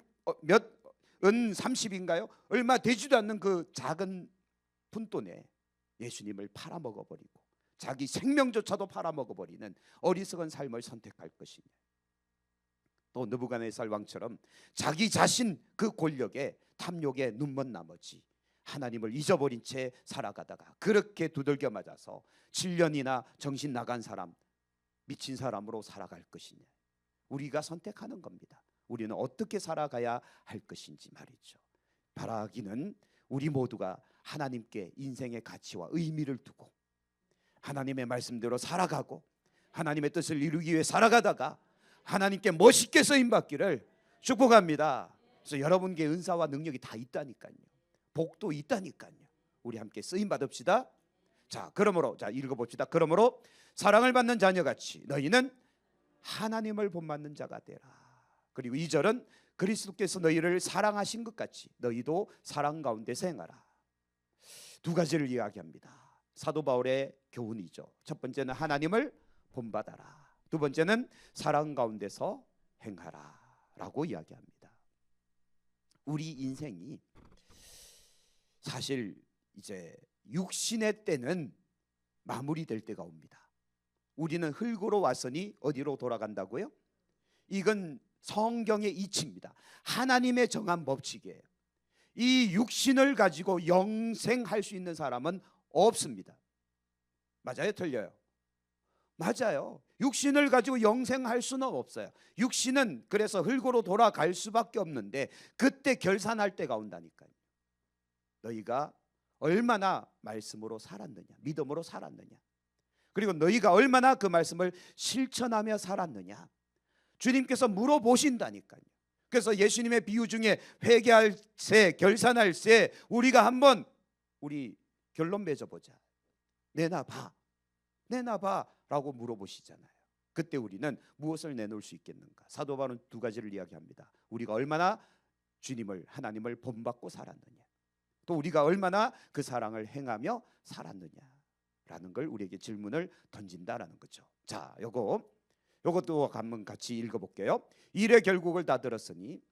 은 30인가요? 얼마 되지도 않는 그 작은 푼돈에 예수님을 팔아먹어버리고 자기 생명조차도 팔아먹어버리는 어리석은 삶을 선택할 것이냐? 또 느부갓네살 왕처럼 자기 자신 그 권력에 탐욕에 눈먼 나머지 하나님을 잊어버린 채 살아가다가 그렇게 두들겨 맞아서 7년이나 정신 나간 사람, 미친 사람으로 살아갈 것이냐? 우리가 선택하는 겁니다. 우리는 어떻게 살아가야 할 것인지 말이죠. 바라기는 우리 모두가 하나님께 인생의 가치와 의미를 두고 하나님의 말씀대로 살아가고 하나님의 뜻을 이루기 위해 살아가다가 하나님께 멋있게 쓰임받기를 축복합니다. 그래서 여러분께 은사와 능력이 다 있다니까요. 복도 있다니까요. 우리 함께 쓰임받읍시다. 자, 그러므로 자 읽어봅시다. 그러므로 사랑을 받는 자녀같이 너희는 하나님을 본받는 자가 되라. 그리고 2절은 그리스도께서 너희를 사랑하신 것 같이 너희도 사랑 가운데서 행하라. 두 가지를 이야기합니다. 사도 바울의 교훈이죠. 첫 번째는 하나님을 본받아라. 두 번째는 사랑 가운데서 행하라 라고 이야기합니다. 우리 인생이 사실 이제 육신의 때는 마무리될 때가 옵니다. 우리는 흙으로 왔으니 어디로 돌아간다고요? 이건 성경의 이치입니다. 하나님의 정한 법칙이에요. 이 육신을 가지고 영생할 수 있는 사람은 없습니다. 맞아요? 틀려요? 맞아요. 육신을 가지고 영생할 수는 없어요. 육신은 그래서 흙으로 돌아갈 수밖에 없는데 그때 결산할 때가 온다니까요. 너희가 얼마나 말씀으로 살았느냐, 믿음으로 살았느냐, 그리고 너희가 얼마나 그 말씀을 실천하며 살았느냐 주님께서 물어보신다니까요. 그래서 예수님의 비유 중에 회개할 새, 결산할 새 우리가 한번 우리 결론 맺어보자. 내놔봐, 내놔봐 라고 물어보시잖아요. 그때 우리는 무엇을 내놓을 수 있겠는가? 사도 바울은 두 가지를 이야기합니다. 우리가 얼마나 주님을, 하나님을 본받고 살았느냐, 또 우리가 얼마나 그 사랑을 행하며 살았느냐라는 걸 우리에게 질문을 던진다라는 거죠. 자, 요것도 한번 같이 읽어볼게요. 일의 결국을 다 들었으니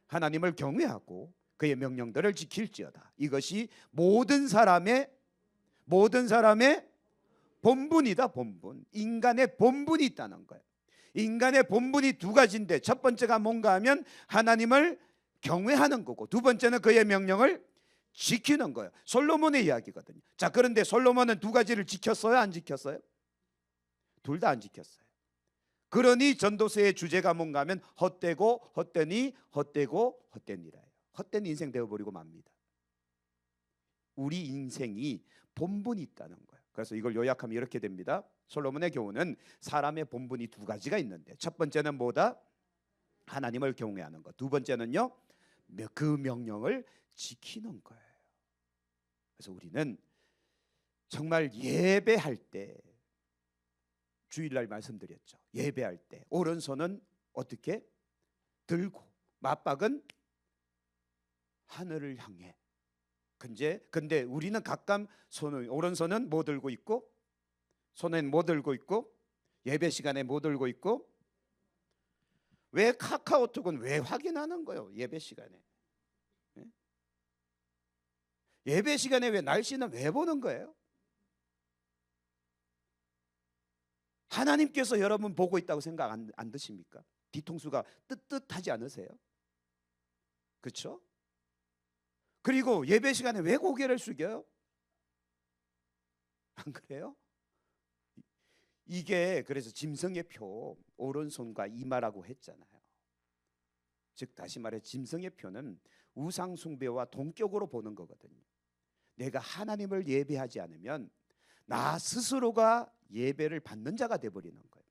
하나님을 경외하고 그의 명령들을 지킬지어다. 이것이 모든 사람의 본분이다. 본분. 인간의 본분이 있다는 거예요. 인간의 본분이 두 가지인데 첫 번째가 뭔가 하면 하나님을 경외하는 거고 두 번째는 그의 명령을 지키는 거예요. 솔로몬의 이야기거든요. 자, 그런데 솔로몬은 두 가지를 지켰어요? 안 지켰어요? 둘 다 안 지켰어요. 그러니 전도서의 주제가 뭔가 하면 헛되고 헛되니 헛되고 헛되니라예요. 헛된 인생 되어버리고 맙니다. 우리 인생이 본분이 있다는 거예요. 그래서 이걸 요약하면 이렇게 됩니다. 솔로몬의 교훈은 사람의 본분이 두 가지가 있는데 첫 번째는 뭐다? 하나님을 경외하는 것. 두 번째는요, 그 명령을 지키는 거예요. 그래서 우리는 정말 예배할 때, 주일날 말씀드렸죠. 예배할 때 오른손은 어떻게 들고 맞박은 하늘을 향해. 근데 우리는 각각 오른손은 뭐 들고 있고, 손엔 뭐 들고 있고, 예배 시간에 뭐 들고 있고. 왜 카카오톡은 왜 확인하는 거예요? 예배 시간에. 예배 시간에 왜 날씨는 왜 보는 거예요? 하나님께서 여러분 보고 있다고 생각 안 드십니까? 뒤통수가 뜨뜻하지 않으세요? 그렇죠? 그리고 예배 시간에 왜 고개를 숙여요? 안 그래요? 이게 그래서 짐승의 표, 오른손과 이마라고 했잖아요. 즉 다시 말해 짐승의 표는 우상 숭배와 동격으로 보는 거거든요. 내가 하나님을 예배하지 않으면 나 스스로가 예배를 받는 자가 돼버리는 거예요.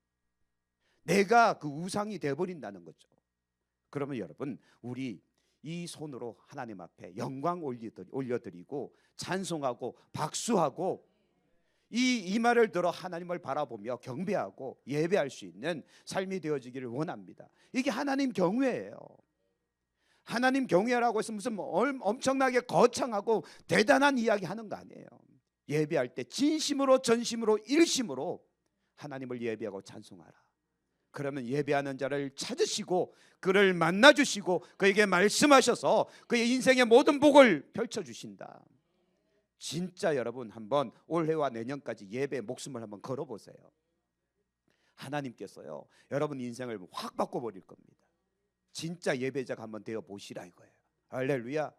내가 그 우상이 돼버린다는 거죠. 그러면 여러분, 우리 이 손으로 하나님 앞에 영광 올려드리고 찬송하고 박수하고 이 이마를 들어 하나님을 바라보며 경배하고 예배할 수 있는 삶이 되어지기를 원합니다. 이게 하나님 경외예요. 하나님 경외라고 해서 무슨 엄청나게 거창하고 대단한 이야기 하는 거 아니에요. 예배할 때 진심으로 전심으로 일심으로 하나님을 예배하고 찬송하라. 그러면 예배하는 자를 찾으시고 그를 만나주시고 그에게 말씀하셔서 그의 인생의 모든 복을 펼쳐주신다. 진짜 여러분 한번 올해와 내년까지 예배 목숨을 한번 걸어보세요. 하나님께서요 여러분 인생을 확 바꿔버릴 겁니다. 진짜 예배자가 한번 되어보시라 이거예요. 할렐루야.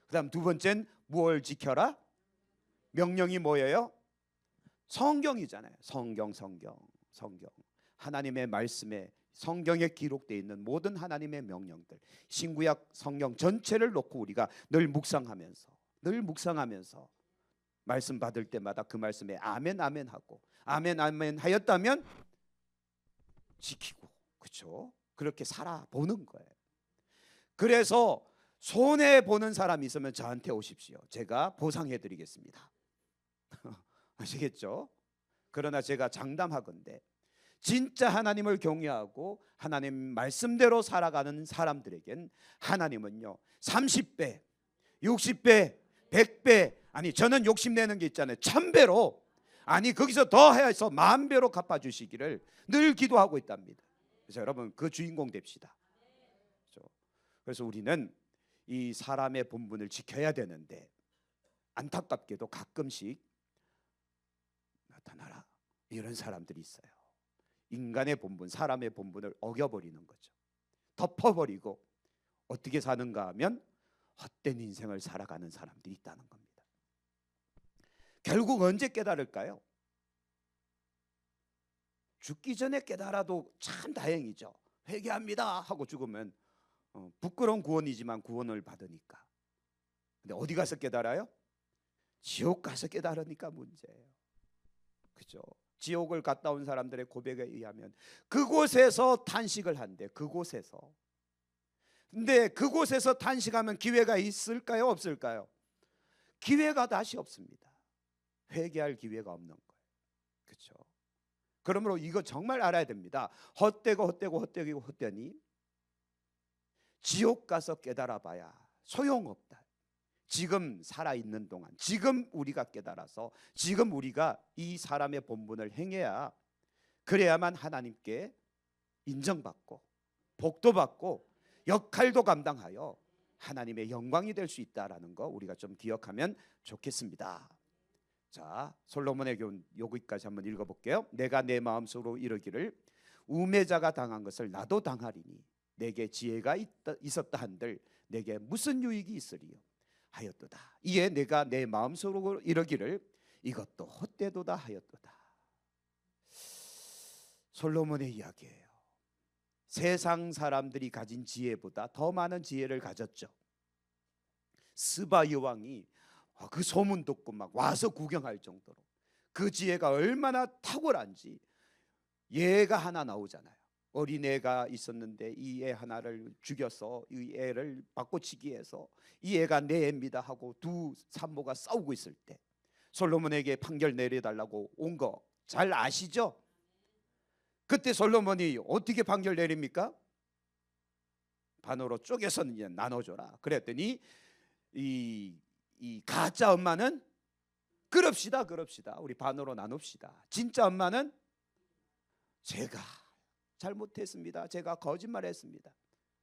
그 다음 두 번째는 무엇을 지켜라? 명령이 뭐예요? 성경이잖아요. 성경. 하나님의 말씀에 성경에 기록되어 있는 모든 하나님의 명령들, 신구약 성경 전체를 놓고 우리가 늘 묵상하면서 말씀 받을 때마다 그 말씀에 아멘 아멘 하고 아멘 아멘 하였다면 지키고, 그렇죠? 그렇게 살아보는 거예요. 그래서 손해 보는 사람이 있으면 저한테 오십시오. 제가 보상해 드리겠습니다. 아시겠죠? 그러나 제가 장담하건대 진짜 하나님을 경외하고 하나님 말씀대로 살아가는 사람들에겐 하나님은요 30배, 60배, 100배, 아니 저는 욕심내는 게 있잖아요. 1000배로, 아니 거기서 더 해서 10,000배로 갚아주시기를 늘 기도하고 있답니다. 그래서 여러분 그 주인공 됩시다. 그래서 우리는 이 사람의 본분을 지켜야 되는데 안타깝게도 가끔씩 나타나라 이런 사람들이 있어요. 인간의 본분, 사람의 본분을 어겨버리는 거죠. 덮어버리고 어떻게 사는가 하면 헛된 인생을 살아가는 사람들이 있다는 겁니다. 결국 언제 깨달을까요? 죽기 전에 깨달아도 참 다행이죠. 회개합니다 하고 죽으면 부끄러운 구원이지만 구원을 받으니까. 근데 어디 가서 깨달아요? 지옥 가서 깨달으니까 문제예요. 그죠? 지옥을 갔다 온 사람들의 고백에 의하면 그곳에서 탄식을 한대. 그곳에서. 근데 그곳에서 탄식하면 기회가 있을까요? 없을까요? 기회가 다시 없습니다. 회개할 기회가 없는 거예요. 그렇죠? 그러므로 이거 정말 알아야 됩니다. 헛되니 지옥 가서 깨달아봐야 소용없다. 지금 살아있는 동안, 지금 우리가 깨달아서 지금 우리가 이 사람의 본분을 행해야, 그래야만 하나님께 인정받고 복도 받고 역할도 감당하여 하나님의 영광이 될 수 있다라는 거 우리가 좀 기억하면 좋겠습니다. 자, 솔로몬의 교훈 여기까지 한번 읽어볼게요. 내가 내 마음속으로 이르기를 우매자가 당한 것을 나도 당하리니 내게 지혜가 있었다 한들 내게 무슨 유익이 있으리요 하였도다. 이에 내가 내 마음속으로 이르기를 이것도 헛되도다 하였도다. 솔로몬의 이야기예요. 세상 사람들이 가진 지혜보다 더 많은 지혜를 가졌죠. 스바 여왕이 그 소문 듣고 막 와서 구경할 정도로 그 지혜가 얼마나 탁월한지. 예가 하나 나오잖아요. 어린애가 있었는데 이 애 하나를 죽여서 이 애를 바꿔치기 해서 이 애가 내 애입니다 하고 두 산모가 싸우고 있을 때 솔로몬에게 판결 내려달라고 온 거 잘 아시죠? 그때 솔로몬이 어떻게 판결 내립니까? 반으로 쪼개서 이제 나눠줘라. 그랬더니 이 가짜 엄마는 그럽시다 우리 반으로 나눕시다. 진짜 엄마는 제가 잘못했습니다. 제가 거짓말했습니다.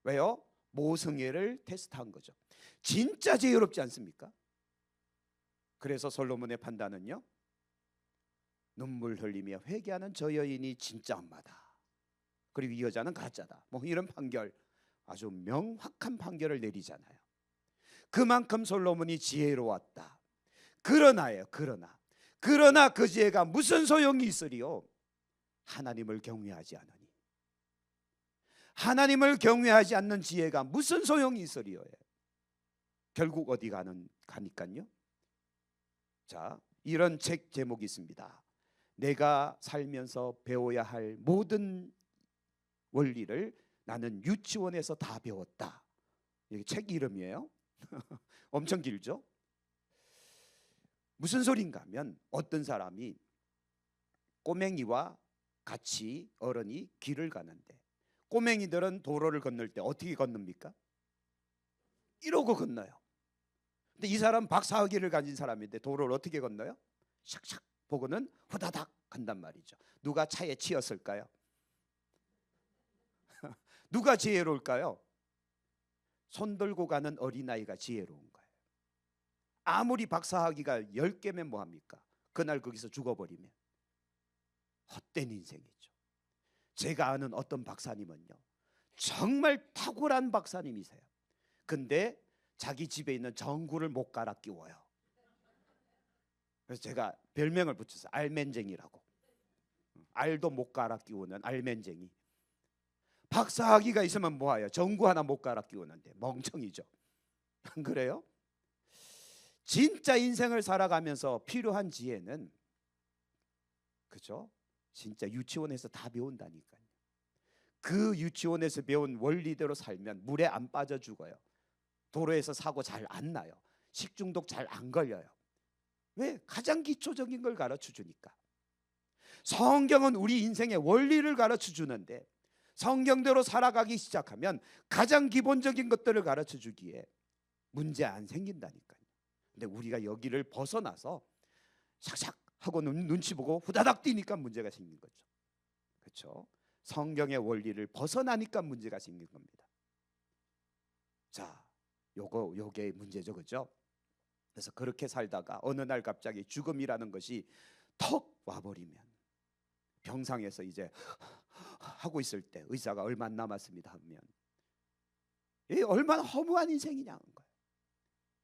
왜요? 모성애를 테스트한 거죠. 진짜 지혜롭지 않습니까? 그래서 솔로몬의 판단은요, 눈물 흘리며 회개하는 저 여인이 진짜 엄마다. 그리고 이 여자는 가짜다. 뭐 이런 판결, 아주 명확한 판결을 내리잖아요. 그만큼 솔로몬이 지혜로웠다. 그러나 그 지혜가 무슨 소용이 있으리요? 하나님을 경외하지 않으니. 하나님을 경외하지 않는 지혜가 무슨 소용이 있으리요. 결국 어디 가니까요. 자, 이런 책 제목이 있습니다. 내가 살면서 배워야 할 모든 원리를 나는 유치원에서 다 배웠다. 이게 책 이름이에요. 엄청 길죠. 무슨 소린가 하면 어떤 사람이 꼬맹이와 같이 어른이 길을 가는데 꼬맹이들은 도로를 건널 때 어떻게 건넙니까? 이러고 건너요. 근데 이 사람 박사학위를 가진 사람인데 도로를 어떻게 건너요? 샥샥 보고는 후다닥 간단 말이죠. 누가 차에 치였을까요? 누가 지혜로울까요? 손 들고 가는 어린아이가 지혜로운 거예요. 아무리 박사학위가 10개면 뭐합니까? 그날 거기서 죽어버리면 헛된 인생이죠. 제가 아는 어떤 박사님은요, 정말 탁월한 박사님이세요. 근데 자기 집에 있는 전구를 못 갈아 끼워요. 그래서 제가 별명을 붙였어요. 알맨쟁이라고. 알도 못 갈아 끼우는 알맨쟁이. 박사학위가 있으면 뭐해요? 전구 하나 못 갈아 끼우는데 멍청이죠. 안 그래요? 진짜 인생을 살아가면서 필요한 지혜는, 그죠? 진짜 유치원에서 다 배운다니까요. 그 유치원에서 배운 원리대로 살면 물에 안 빠져 죽어요. 도로에서 사고 잘 안 나요. 식중독 잘 안 걸려요. 왜? 가장 기초적인 걸 가르쳐 주니까. 성경은 우리 인생의 원리를 가르쳐 주는데 성경대로 살아가기 시작하면 가장 기본적인 것들을 가르쳐 주기에 문제 안 생긴다니까요. 근데 우리가 여기를 벗어나서 샥샥 하고 눈치 보고 후다닥 뛰니까 문제가 생긴 거죠. 그렇죠? 성경의 원리를 벗어나니까 문제가 생긴 겁니다. 자, 요게 문제죠, 그렇죠? 그래서 그렇게 살다가 어느 날 갑자기 죽음이라는 것이 턱 와버리면 병상에서 이제 하고 있을 때 의사가 얼마 안 남았습니다 하면 이 얼마나 허무한 인생이냐는 거예요.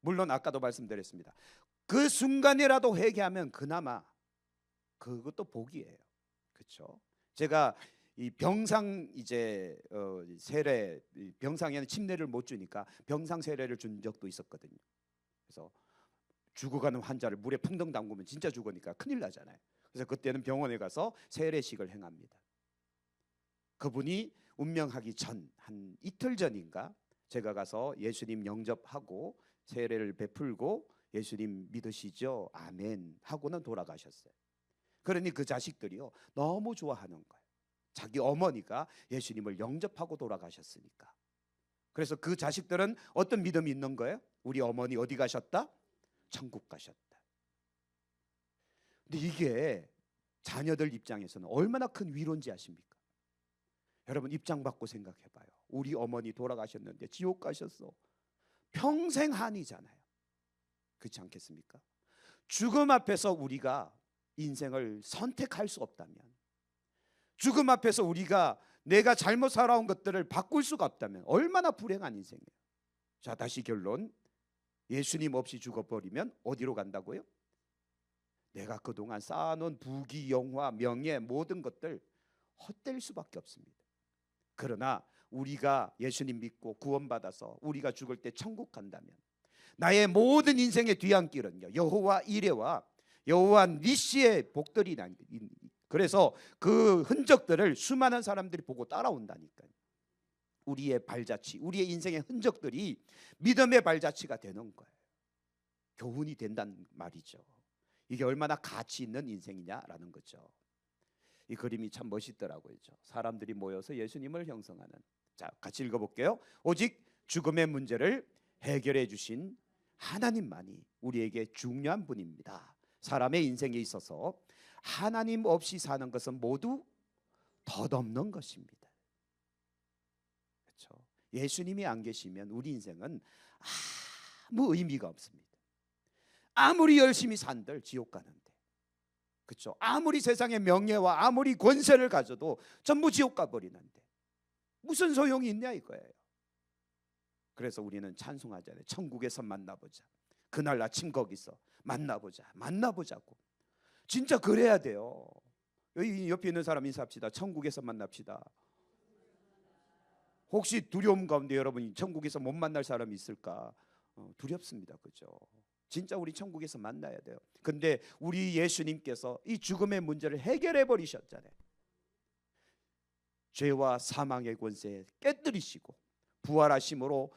물론 아까도 말씀드렸습니다. 그 순간이라도 회개하면 그나마 그것도 복이에요. 그렇죠? 제가 이 병상 이제 세례, 병상에는 침례를 못 주니까 병상 세례를 준 적도 있었거든요. 그래서 죽어가는 환자를 물에 풍덩 담그면 진짜 죽으니까 큰일 나잖아요. 그래서 그때는 병원에 가서 세례식을 행합니다. 그분이 운명하기 전 한 이틀 전인가 제가 가서 예수님 영접하고 세례를 베풀고 예수님 믿으시죠? 아멘 하고는 돌아가셨어요. 그러니 그 자식들이요 너무 좋아하는 거예요. 자기 어머니가 예수님을 영접하고 돌아가셨으니까. 그래서 그 자식들은 어떤 믿음이 있는 거예요? 우리 어머니 어디 가셨다? 천국 가셨다. 근데 이게 자녀들 입장에서는 얼마나 큰 위로인지 아십니까? 여러분 입장 바꿔 생각해봐요. 우리 어머니 돌아가셨는데 지옥 가셨어. 평생 한이잖아요. 그렇지 않겠습니까? 죽음 앞에서 우리가 인생을 선택할 수 없다면, 죽음 앞에서 우리가 내가 잘못 살아온 것들을 바꿀 수가 없다면 얼마나 불행한 인생이에요. 자, 다시 결론. 예수님 없이 죽어버리면 어디로 간다고요? 내가 그동안 쌓아놓은 부귀, 영화, 명예 모든 것들 헛될 수밖에 없습니다. 그러나 우리가 예수님 믿고 구원받아서 우리가 죽을 때 천국 간다면 나의 모든 인생의 뒤안길은요 여호와 이레와 여호와 니시의 복들이 난. 그래서 그 흔적들을 수많은 사람들이 보고 따라온다니까요. 우리의 발자취, 우리의 인생의 흔적들이 믿음의 발자취가 되는 거예요. 교훈이 된다는 말이죠. 이게 얼마나 가치 있는 인생이냐라는 거죠. 이 그림이 참 멋있더라고요. 사람들이 모여서 예수님을 형성하는. 자, 같이 읽어볼게요. 오직 죽음의 문제를 해결해 주신 하나님만이 우리에게 중요한 분입니다. 사람의 인생에 있어서 하나님 없이 사는 것은 모두 덧없는 것입니다. 그렇죠? 예수님이 안 계시면 우리 인생은 아무 의미가 없습니다. 아무리 열심히 산들 지옥 가는데, 그렇죠? 아무리 세상의 명예와 아무리 권세를 가져도 전부 지옥 가버리는데 무슨 소용이 있냐 이거예요. 그래서 우리는 찬송하잖아요. 천국에서 만나보자. 그날 아침 거기서 만나보자고. 진짜 그래야 돼요. 여기 옆에 있는 사람 인사합시다. 천국에서 만납시다. 혹시 두려움 가운데 여러분이 천국에서 못 만날 사람이 있을까? 두렵습니다. 그죠? 진짜 우리 천국에서 만나야 돼요. 근데 우리 예수님께서 이 죽음의 문제를 해결해 버리셨잖아요. 죄와 사망의 권세 깨뜨리시고 부활하심으로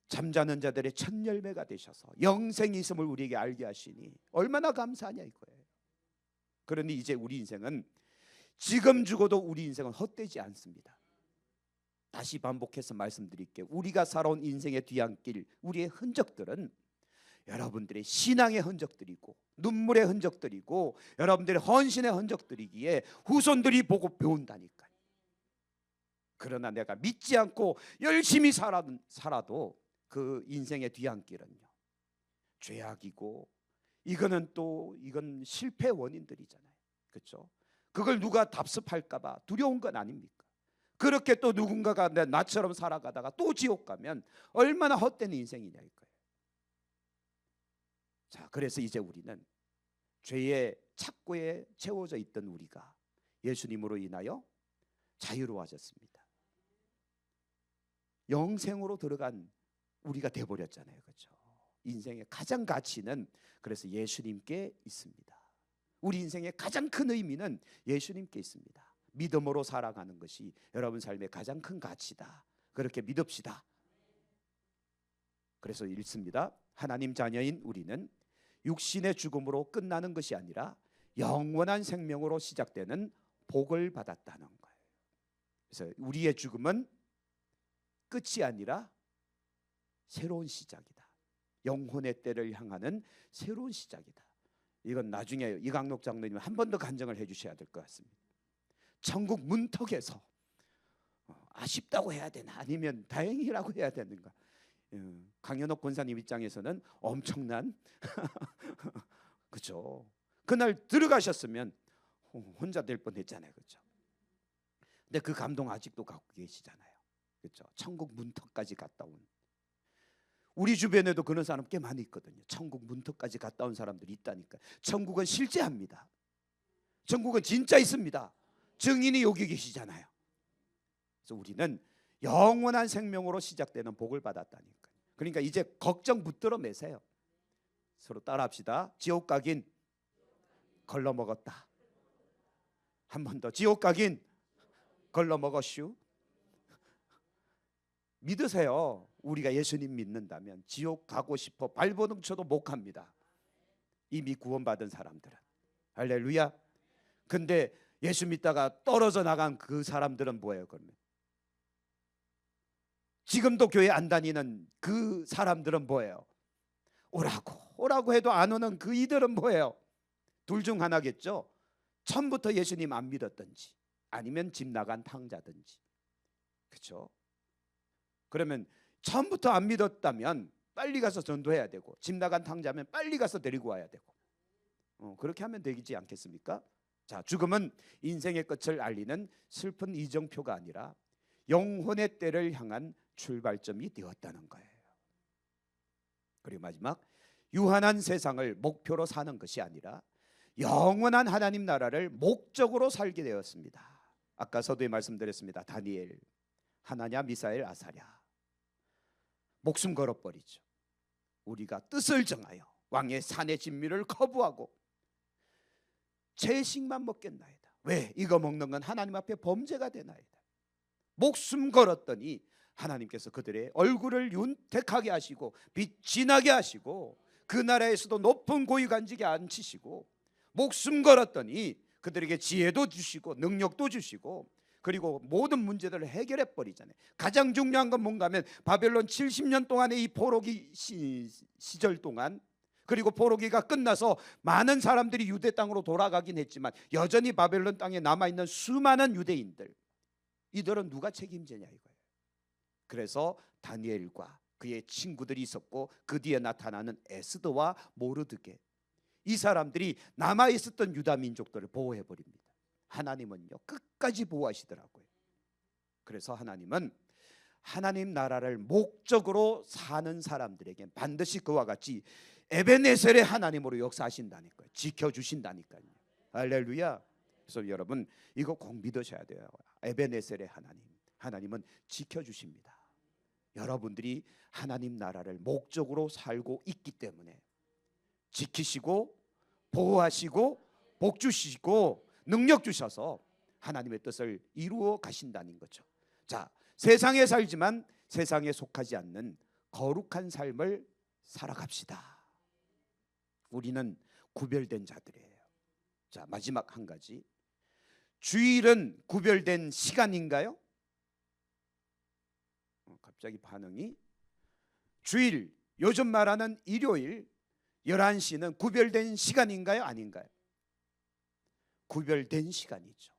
잠자는 자들의 첫 열매가 되셔서 영생이 있음을 우리에게 알게 하시니 얼마나 감사하냐 이거예요. 그러니 이제 우리 인생은 지금 죽어도 우리 인생은 헛되지 않습니다. 다시 반복해서 말씀드릴게요. 우리가 살아온 인생의 뒤안길, 우리의 흔적들은 여러분들의 신앙의 흔적들이고 눈물의 흔적들이고 여러분들의 헌신의 흔적들이기에 후손들이 보고 배운다니까요. 그러나 내가 믿지 않고 열심히 살아도 그 인생의 뒤안길은요, 죄악이고 이건 실패 원인들이잖아요. 그렇죠? 그걸 누가 답습할까 봐 두려운 건 아닙니까? 그렇게 또 누군가가 나처럼 살아가다가 또 지옥 가면 얼마나 헛된 인생이냐 이거예요. 자, 그래서 이제 우리는 죄의 착고에 채워져 있던 우리가 예수님으로 인하여 자유로워졌습니다. 영생으로 들어간 우리가 돼버렸잖아요. 그렇죠? 인생의 가장 가치는 그래서 예수님께 있습니다. 우리 인생의 가장 큰 의미는 예수님께 있습니다. 믿음으로 살아가는 것이 여러분 삶의 가장 큰 가치다. 그렇게 믿읍시다. 그래서 읽습니다. 하나님 자녀인 우리는 육신의 죽음으로 끝나는 것이 아니라 영원한 생명으로 시작되는 복을 받았다는 거예요. 그래서 우리의 죽음은 끝이 아니라 새로운 시작이다. 영혼의 때를 향하는 새로운 시작이다. 이건 나중에 이강록 장로님 한 번 더 간증을 해주셔야 될 것 같습니다. 천국 문턱에서 아쉽다고 해야 되나 아니면 다행이라고 해야 되는가. 강현옥 권사님 입장에서는 엄청난 그렇죠. 그날 들어가셨으면 혼자 될 뻔했잖아요. 그렇죠. 근데 그 감동 아직도 갖고 계시잖아요. 그렇죠. 천국 문턱까지 갔다 온 우리 주변에도 그런 사람 꽤 많이 있거든요. 천국 문턱까지 갔다 온 사람들이 있다니까. 천국은 실제합니다. 천국은 진짜 있습니다. 증인이 여기 계시잖아요. 그래서 우리는 영원한 생명으로 시작되는 복을 받았다니까. 그러니까 이제 걱정 붙들어 매세요. 서로 따라합시다. 지옥 가긴 걸러 먹었다. 한 번 더. 지옥 가긴 걸러 먹었슈. 믿으세요. 우리가 예수님 믿는다면 지옥 가고 싶어 발버둥 쳐도 못 갑니다. 이미 구원받은 사람들은. 할렐루야. 근데 예수 믿다가 떨어져 나간 그 사람들은 뭐예요? 그러면 지금도 교회 안 다니는 그 사람들은 뭐예요? 오라고 해도 안 오는 그 이들은 뭐예요? 둘 중 하나겠죠. 처음부터 예수님 안 믿었든지 아니면 집 나간 탕자든지. 그렇죠? 그러면 처음부터 안 믿었다면 빨리 가서 전도해야 되고, 집 나간 탕자면 빨리 가서 데리고 와야 되고, 그렇게 하면 되지 않겠습니까? 자, 죽음은 인생의 끝을 알리는 슬픈 이정표가 아니라 영혼의 때를 향한 출발점이 되었다는 거예요. 그리고 마지막, 유한한 세상을 목표로 사는 것이 아니라 영원한 하나님 나라를 목적으로 살게 되었습니다. 아까 서두에 말씀드렸습니다. 다니엘, 하나냐, 미사엘, 아사랴. 목숨 걸어버리죠. 우리가 뜻을 정하여 왕의 산의 진미를 거부하고 채식만 먹겠나이다. 왜? 이거 먹는 건 하나님 앞에 범죄가 되나이다. 목숨 걸었더니 하나님께서 그들의 얼굴을 윤택하게 하시고 빛이 나게 하시고 그 나라에서도 높은 고위 간직에 앉히시고, 목숨 걸었더니 그들에게 지혜도 주시고 능력도 주시고, 그리고 모든 문제들을 해결해 버리잖아요. 가장 중요한 건 뭔가 하면 바벨론 70년 동안의 이 포로기 시절 동안, 그리고 포로기가 끝나서 많은 사람들이 유대 땅으로 돌아가긴 했지만 여전히 바벨론 땅에 남아있는 수많은 유대인들, 이들은 누가 책임지냐 이거예요. 그래서 다니엘과 그의 친구들이 있었고, 그 뒤에 나타나는 에스더와 모르드게, 이 사람들이 남아있었던 유다 민족들을 보호해버립니다. 하나님은요 끝까지 보호하시더라고요. 그래서 하나님은 하나님 나라를 목적으로 사는 사람들에게 반드시 그와 같이 에베네셀의 하나님으로 역사하신다니까요. 지켜주신다니까요. 할렐루야. 그래서 여러분 이거 꼭 믿으셔야 돼요. 에베네셀의 하나님은 지켜주십니다. 여러분들이 하나님 나라를 목적으로 살고 있기 때문에 지키시고 보호하시고 복 주시고 능력 주셔서 하나님의 뜻을 이루어 가신다는 거죠. 자, 세상에 살지만 세상에 속하지 않는 거룩한 삶을 살아갑시다. 우리는 구별된 자들이에요. 자, 마지막 한 가지. 주일은 구별된 시간인가요? 갑자기 반응이. 주일, 요즘 말하는 일요일 11시는 구별된 시간인가요? 아닌가요? 구별된 시간이죠.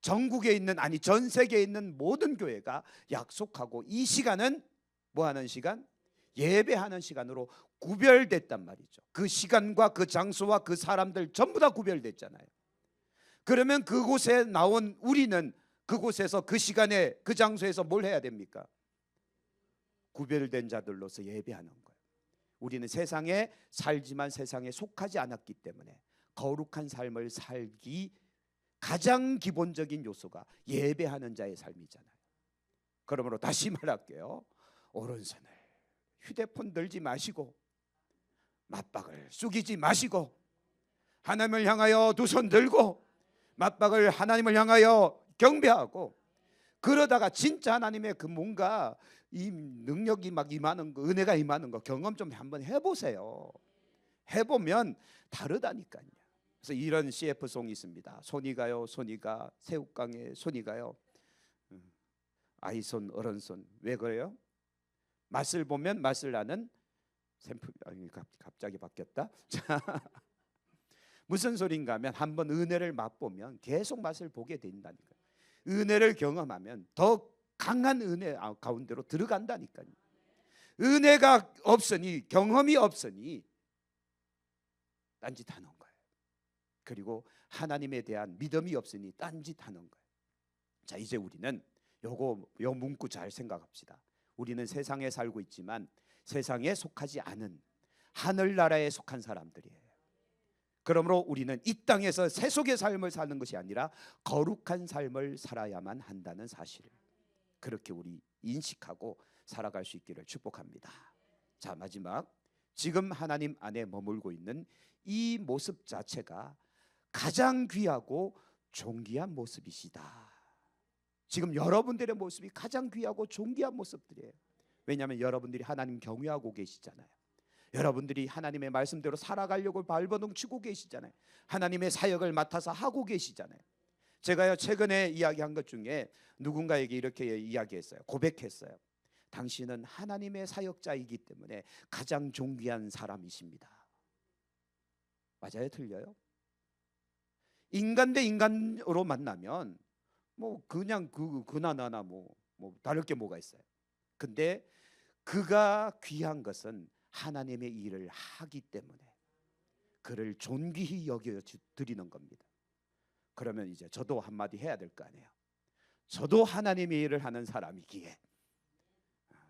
전국에 있는, 아니 전 세계에 있는 모든 교회가 약속하고 이 시간은 뭐 하는 시간? 예배하는 시간으로 구별됐단 말이죠. 그 시간과 그 장소와 그 사람들 전부 다 구별됐잖아요. 그러면 그곳에 나온 우리는 그곳에서 그 시간에 그 장소에서 뭘 해야 됩니까? 구별된 자들로서 예배하는 거예요. 우리는 세상에 살지만 세상에 속하지 않았기 때문에 거룩한 삶을 살기 가장 기본적인 요소가 예배하는 자의 삶이잖아요. 그러므로 다시 말할게요. 오른손을 휴대폰 들지 마시고 맞박을 숙이지 마시고 하나님을 향하여 두 손 들고 맞박을 하나님을 향하여 경배하고, 그러다가 진짜 하나님의 그 뭔가 이 능력이 막 임하는 거, 은혜가 임하는 거 경험 좀 한번 해보세요. 해보면 다르다니까요. 그래서 이런 CF송이 있습니다. 손이 가요 손이 가, 새우깡에 손이 가요, 아이손 어른손. 왜 그래요? 맛을 보면 맛을 나는 샘플. 갑자기 바뀌었다. 자, 무슨 소린가 하면 한번 은혜를 맛보면 계속 맛을 보게 된다니까요. 은혜를 경험하면 더 강한 은혜 가운데로 들어간다니까요. 은혜가 없으니, 경험이 없으니 딴짓하는 거예요. 그리고 하나님에 대한 믿음이 없으니 딴짓하는 거예요. 자, 이제 우리는 요 문구 잘 생각합시다. 우리는 세상에 살고 있지만 세상에 속하지 않은 하늘나라에 속한 사람들이에요. 그러므로 우리는 이 땅에서 세속의 삶을 사는 것이 아니라 거룩한 삶을 살아야만 한다는 사실을 그렇게 우리 인식하고 살아갈 수 있기를 축복합니다. 자, 마지막, 지금 하나님 안에 머물고 있는 이 모습 자체가 가장 귀하고 존귀한 모습이시다. 지금 여러분들의 모습이 가장 귀하고 존귀한 모습들이에요. 왜냐하면 여러분들이 하나님 경외하고 계시잖아요. 여러분들이 하나님의 말씀대로 살아가려고 발버둥치고 계시잖아요. 하나님의 사역을 맡아서 하고 계시잖아요. 제가요 최근에 이야기한 것 중에 누군가에게 이렇게 이야기했어요. 고백했어요. 당신은 하나님의 사역자이기 때문에 가장 존귀한 사람이십니다. 맞아요? 틀려요? 인간 대 인간으로 만나면 뭐 그냥 그나나나 뭐 다를 게 뭐가 있어요. 근데 그가 귀한 것은 하나님의 일을 하기 때문에 그를 존귀히 여겨 드리는 겁니다. 그러면 이제 저도 한마디 해야 될 거 아니에요. 저도 하나님의 일을 하는 사람이기에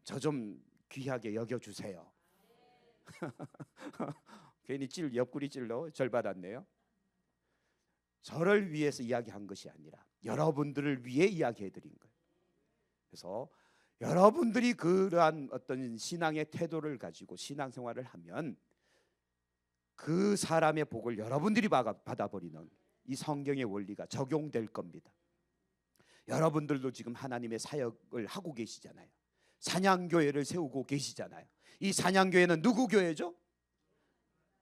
저 좀 귀하게 여겨주세요. 괜히 옆구리 찔러 절 받았네요. 저를 위해서 이야기한 것이 아니라 여러분들을 위해 이야기해드린 거예요. 그래서 여러분들이 그러한 어떤 신앙의 태도를 가지고 신앙생활을 하면 그 사람의 복을 여러분들이 받아버리는 이 성경의 원리가 적용될 겁니다. 여러분들도 지금 하나님의 사역을 하고 계시잖아요. 사냥교회를 세우고 계시잖아요. 이 사냥교회는 누구 교회죠?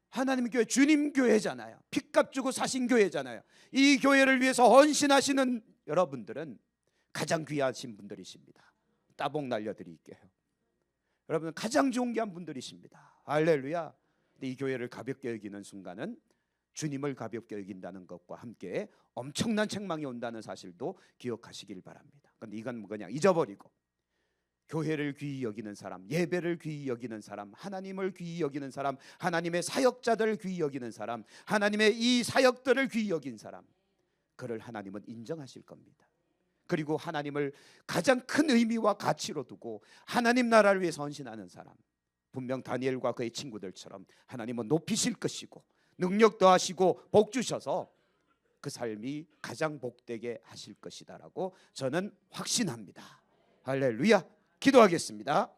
하나님 교회, 주님 교회잖아요. 핏값 주고 사신 교회잖아요. 이 교회를 위해서 헌신하시는 여러분들은 가장 귀하신 분들이십니다. 따봉 날려드릴게요. 여러분은 가장 존귀한 분들이십니다. 할렐루야. 근데 이 교회를 가볍게 여기는 순간은 주님을 가볍게 여긴다는 것과 함께 엄청난 책망이 온다는 사실도 기억하시길 바랍니다. 그런데 이건 그냥 잊어버리고 교회를 귀히 여기는 사람, 예배를 귀히 여기는 사람, 하나님을 귀히 여기는 사람, 하나님의 사역자들을 귀히 여기는 사람, 하나님의 이 사역들을 귀히 여긴 사람, 그를 하나님은 인정하실 겁니다. 그리고 하나님을 가장 큰 의미와 가치로 두고 하나님 나라를 위해서 헌신하는 사람, 분명 다니엘과 그의 친구들처럼 하나님은 높이실 것이고 능력 더하시고 복 주셔서 그 삶이 가장 복되게 하실 것이다라고 저는 확신합니다. 할렐루야. 기도하겠습니다.